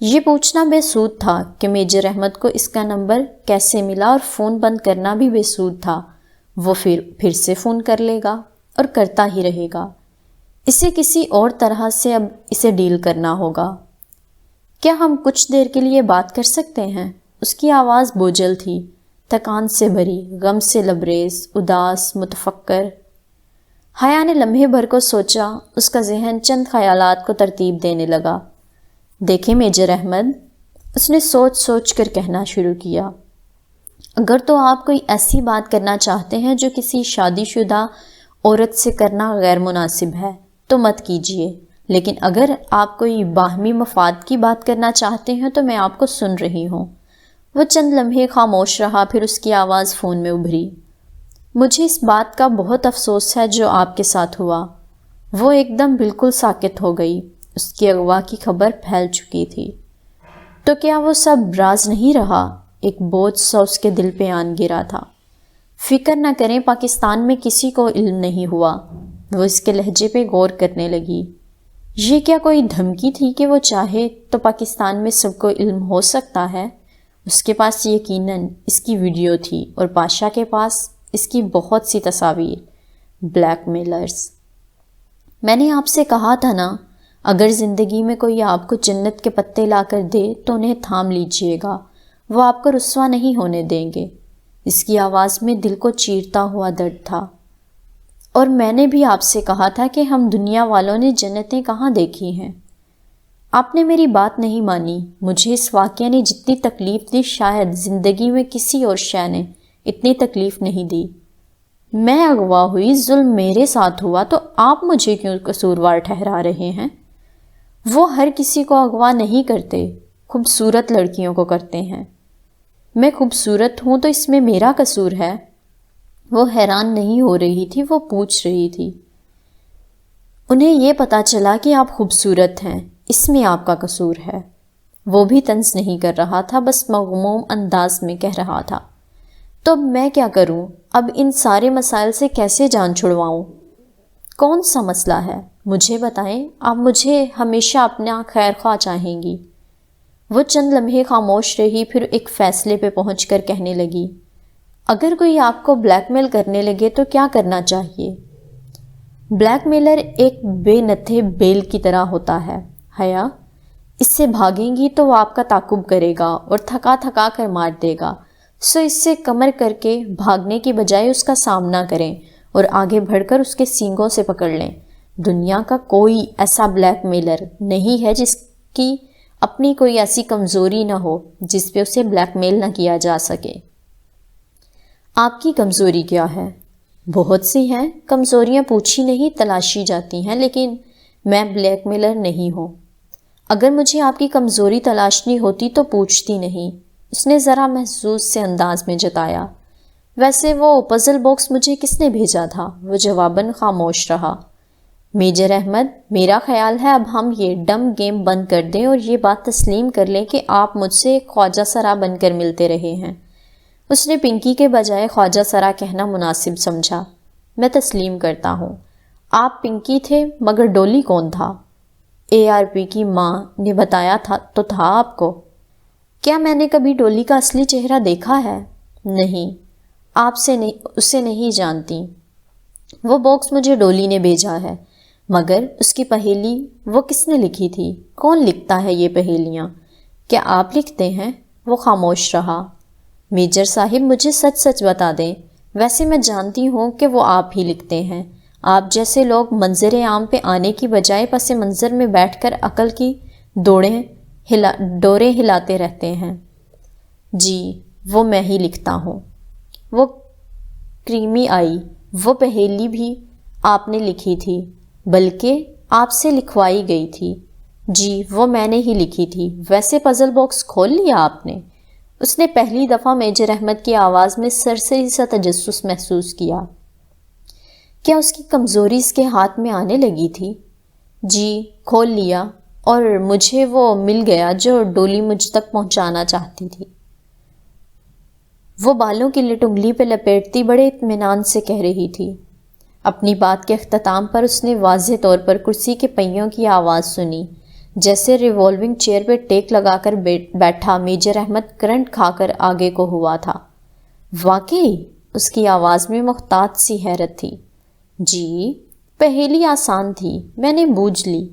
یہ پوچھنا بے سود تھا کہ میجر احمد کو اس کا نمبر کیسے ملا، اور فون بند کرنا بھی بے سود تھا۔ وہ پھر سے فون کر لے گا اور کرتا ہی رہے گا۔ اسے کسی اور طرح سے اب اسے ڈیل کرنا ہوگا۔ کیا ہم کچھ دیر کے لیے بات کر سکتے ہیں؟ اس کی آواز بوجھل تھی، تکان سے بھری، غم سے لبریز، اداس، متفکر۔ حیا نے لمحے بھر کو سوچا، اس کا ذہن چند خیالات کو ترتیب دینے لگا۔ دیکھیں میجر احمد، اس نے سوچ سوچ کر کہنا شروع کیا، اگر تو آپ کوئی ایسی بات کرنا چاہتے ہیں جو کسی شادی شدہ عورت سے کرنا غیر مناسب ہے تو مت کیجیے، لیکن اگر آپ کوئی باہمی مفاد کی بات کرنا چاہتے ہیں تو میں آپ کو سن رہی ہوں۔ وہ چند لمحے خاموش رہا، پھر اس کی آواز فون میں ابھری۔ مجھے اس بات کا بہت افسوس ہے جو آپ کے ساتھ ہوا۔ وہ ایک دم بالکل ساکت ہو گئی۔ اس کی اغوا کی خبر پھیل چکی تھی۔ تو کیا وہ سب راز نہیں رہا؟ ایک بوجھ سا اس کے دل پہ آن گرا تھا۔ فکر نہ کریں، پاکستان میں کسی کو علم نہیں ہوا۔ وہ اس کے لہجے پہ غور کرنے لگی۔ یہ کیا کوئی دھمکی تھی کہ وہ چاہے تو پاکستان میں سب کو علم ہو سکتا ہے؟ اس کے پاس یقیناً اس کی ویڈیو تھی، اور پاشا کے پاس اس کی بہت سی تصاویر۔ Black mailers. میں نے آپ سے کہا تھا نا، اگر زندگی میں کوئی آپ کو جنت کے پتے لا کر دے تو انہیں تھام لیجئے گا، وہ آپ کو رسوا نہیں ہونے دیں گے۔ اس کی آواز میں دل کو چیرتا ہوا درد تھا۔ اور میں نے بھی آپ سے کہا تھا کہ ہم دنیا والوں نے جنتیں کہاں دیکھی ہیں۔ آپ نے میری بات نہیں مانی۔ مجھے اس واقعے نے جتنی تکلیف دی شاید زندگی میں کسی اور شے نے اتنی تکلیف نہیں دی۔ میں اغوا ہوئی، ظلم میرے ساتھ ہوا، تو آپ مجھے کیوں قصوروار ٹھہرا رہے ہیں؟ وہ ہر کسی کو اغوا نہیں کرتے، خوبصورت لڑکیوں کو کرتے ہیں۔ میں خوبصورت ہوں تو اس میں میرا قصور ہے؟ وہ حیران نہیں ہو رہی تھی، وہ پوچھ رہی تھی۔ انہیں یہ پتا چلا کہ آپ خوبصورت ہیں، اس میں آپ کا قصور ہے۔ وہ بھی طنز نہیں کر رہا تھا، بس مغموم انداز میں کہہ رہا تھا۔ تو اب میں کیا کروں؟ اب ان سارے مسائل سے کیسے جان چھڑواؤں؟ کون سا مسئلہ ہے؟ مجھے بتائیں، آپ مجھے ہمیشہ اپنا خیر خواہ چاہیں گی۔ وہ چند لمحے خاموش رہی، پھر ایک فیصلے پہ پہنچ کر کہنے لگی، اگر کوئی آپ کو بلیک میل کرنے لگے تو کیا کرنا چاہیے؟ بلیک میلر ایک بے نتھے بیل کی طرح ہوتا ہے حیا۔ اس سے بھاگیں گی تو وہ آپ کا تعاقب کرے گا اور تھکا تھکا کر مار دے گا، سو اس سے کمر کر کے بھاگنے کی بجائے اس کا سامنا کریں اور آگے بڑھ کر اس کے سینگوں سے پکڑ لیں۔ دنیا کا کوئی ایسا بلیک میلر نہیں ہے جس کی اپنی کوئی ایسی کمزوری نہ ہو جس پہ اسے بلیک میل نہ کیا جا سکے۔ آپ کی کمزوری کیا ہے؟ بہت سی ہیں، کمزوریاں پوچھی نہیں تلاشی جاتی ہیں، لیکن میں بلیک میلر نہیں ہوں۔ اگر مجھے آپ کی کمزوری تلاشنی ہوتی تو پوچھتی نہیں، اس نے ذرا محظوظ سے انداز میں جتایا۔ ویسے وہ پزل باکس مجھے کس نے بھیجا تھا؟ وہ جواباً خاموش رہا۔ میجر احمد، میرا خیال ہے اب ہم یہ ڈم گیم بند کر دیں اور یہ بات تسلیم کر لیں کہ آپ مجھ سے خواجہ سرا بن کر ملتے رہے ہیں۔ اس نے پنکی کے بجائے خواجہ سرا کہنا مناسب سمجھا۔ میں تسلیم کرتا ہوں، آپ پنکی تھے، مگر ڈولی کون تھا؟ ARP کی ماں نے بتایا تو تھا آپ کو۔ کیا میں نے کبھی ڈولی کا اصلی چہرہ دیکھا ہے؟ نہیں، آپ اسے نہیں جانتی۔ وہ باکس مجھے ڈولی نے بھیجا ہے، مگر اس کی پہیلی وہ کس نے لکھی تھی؟ کون لکھتا ہے یہ پہیلیاں؟ کیا آپ لکھتے ہیں؟ وہ خاموش رہا۔ میجر صاحب، مجھے سچ سچ بتا دیں، ویسے میں جانتی ہوں کہ وہ آپ ہی لکھتے ہیں۔ آپ جیسے لوگ منظر عام پہ آنے کی بجائے پس منظر میں بیٹھ کر عقل کی ڈوریں ہلاتے رہتے ہیں۔ جی، وہ میں ہی لکھتا ہوں۔ وہ کریمی آئی، وہ پہیلی بھی آپ نے لکھی تھی، بلکہ آپ سے لکھوائی گئی تھی۔ جی، وہ میں نے ہی لکھی تھی۔ ویسے پزل باکس کھول لیا آپ نے؟ اس نے پہلی دفعہ میجر احمد کی آواز میں سرسری سا تجسس محسوس کیا۔ کیا اس کی کمزوری اس کے ہاتھ میں آنے لگی تھی؟ جی، کھول لیا، اور مجھے وہ مل گیا جو ڈولی مجھ تک پہنچانا چاہتی تھی۔ وہ بالوں کی لٹ انگلی پہ لپیٹتی بڑے اطمینان سے کہہ رہی تھی۔ اپنی بات کے اختتام پر اس نے واضح طور پر کرسی کے پہیوں کی آواز سنی، جیسے ریوالونگ چیئر پہ ٹیک لگا کر بیٹھا میجر احمد کرنٹ کھا کر آگے کو ہوا تھا۔ واقعی؟ اس کی آواز میں محتاط سی حیرت تھی۔ جی، پہیلی آسان تھی، میں نے بوجھ لی۔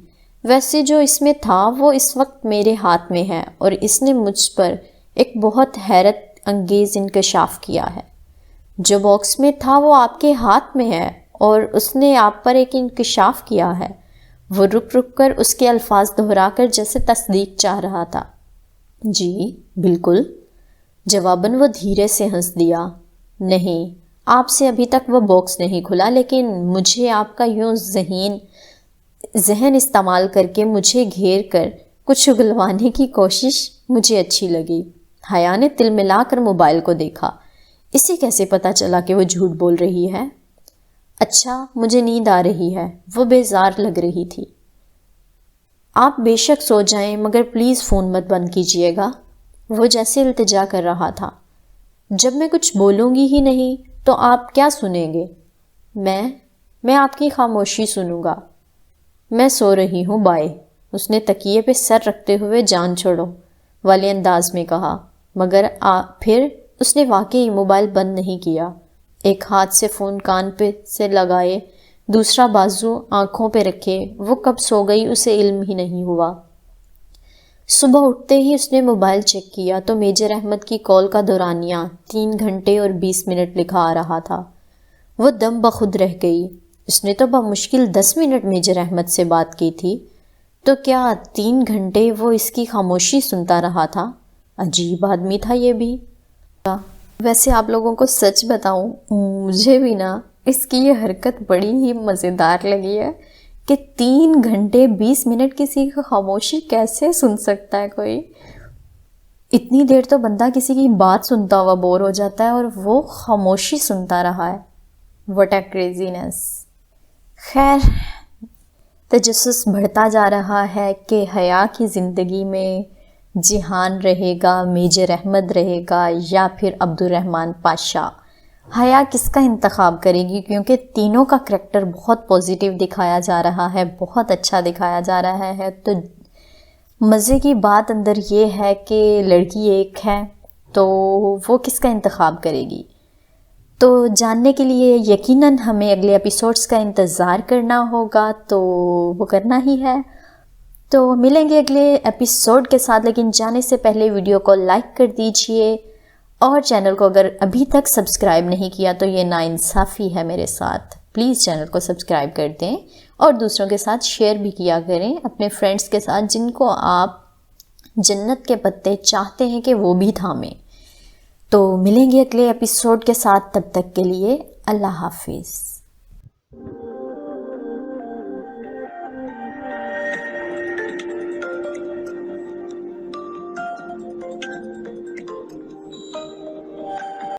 ویسے جو اس میں تھا وہ اس وقت میرے ہاتھ میں ہے، اور اس نے مجھ پر ایک بہت حیرت انگیز انکشاف کیا ہے۔ جو باکس میں تھا وہ آپ کے ہاتھ میں ہے، اور اس نے آپ پر ایک انکشاف کیا ہے۔ وہ رک رک کر اس کے الفاظ دہرا کر جیسے تصدیق چاہ رہا تھا۔ جی، بالکل۔ جواباً وہ دھیرے سے ہنس دیا۔ نہیں، آپ سے ابھی تک وہ باکس نہیں کھلا، لیکن مجھے آپ کا یوں ذہن استعمال کر کے مجھے گھیر کر کچھ اگلوانے کی کوشش مجھے اچھی لگی۔ حیا نے تل ملا کر موبائل کو دیکھا۔ اسے کیسے پتہ چلا کہ وہ جھوٹ بول رہی ہے؟ اچھا، مجھے نیند آ رہی ہے، وہ بیزار لگ رہی تھی۔ آپ بے شک سو جائیں، مگر پلیز فون مت بند کیجیے گا، وہ جیسے التجا کر رہا تھا۔ جب میں کچھ بولوں گی ہی نہیں تو آپ کیا سنیں گے؟ میں آپ کی خاموشی سنوں گا۔ میں سو رہی ہوں، بائے، اس نے تکیے پہ سر رکھتے ہوئے جان چھوڑو والے انداز میں کہا، مگر پھر اس نے واقعی موبائل بند نہیں کیا۔ ایک ہاتھ سے فون کان پہ سے لگائے، دوسرا بازو آنکھوں پہ رکھے، وہ کب سو گئی اسے علم ہی نہیں ہوا۔ صبح اٹھتے ہی اس نے موبائل چیک کیا تو میجر احمد کی کال کا دورانیہ 3 گھنٹے اور 20 منٹ لکھا آ رہا تھا۔ وہ دم بخود رہ گئی۔ اس نے تو بمشکل 10 منٹ میجر احمد سے بات کی تھی، تو کیا 3 گھنٹے وہ اس کی خاموشی سنتا رہا تھا؟ عجیب آدمی تھا یہ بھی۔ ویسے آپ لوگوں کو سچ بتاؤں، مجھے بھی نا اس کی یہ حرکت بڑی ہی مزیدار لگی ہے کہ 3 گھنٹے 20 منٹ کسی کی خاموشی کیسے سن سکتا ہے کوئی؟ اتنی دیر تو بندہ کسی کی بات سنتا ہوا بور ہو جاتا ہے، اور وہ خاموشی سنتا رہا ہے۔ What a craziness. خیر، تجسس بڑھتا جا رہا ہے کہ حیا کی زندگی میں جہان رہے گا، میجر احمد رہے گا، یا پھر عبد الرحمن پاشا۔ حیا کس کا انتخاب کرے گی؟ کیونکہ تینوں کا کریکٹر بہت پازیٹیو دکھایا جا رہا ہے، بہت اچھا دکھایا جا رہا ہے۔ تو مزے کی بات اندر یہ ہے کہ لڑکی ایک ہے، تو وہ کس کا انتخاب کرے گی؟ تو جاننے کے لیے یقیناً ہمیں اگلے ایپیسوڈز کا انتظار کرنا ہوگا، تو وہ کرنا ہی ہے۔ تو ملیں گے اگلے ایپیسوڈ کے ساتھ، لیکن جانے سے پہلے ویڈیو کو لائک کر دیجئے، اور چینل کو اگر ابھی تک سبسکرائب نہیں کیا تو یہ ناانصافی ہے میرے ساتھ. پلیز چینل کو سبسکرائب کر دیں اور دوسروں کے ساتھ شیئر بھی کیا کریں، اپنے فرینڈس کے ساتھ جن کو آپ جنت کے پتے چاہتے ہیں کہ وہ بھی تھامیں. تو ملیں گے اگلے ایپیسوڈ کے ساتھ، تب تک کے لیے اللہ حافظ.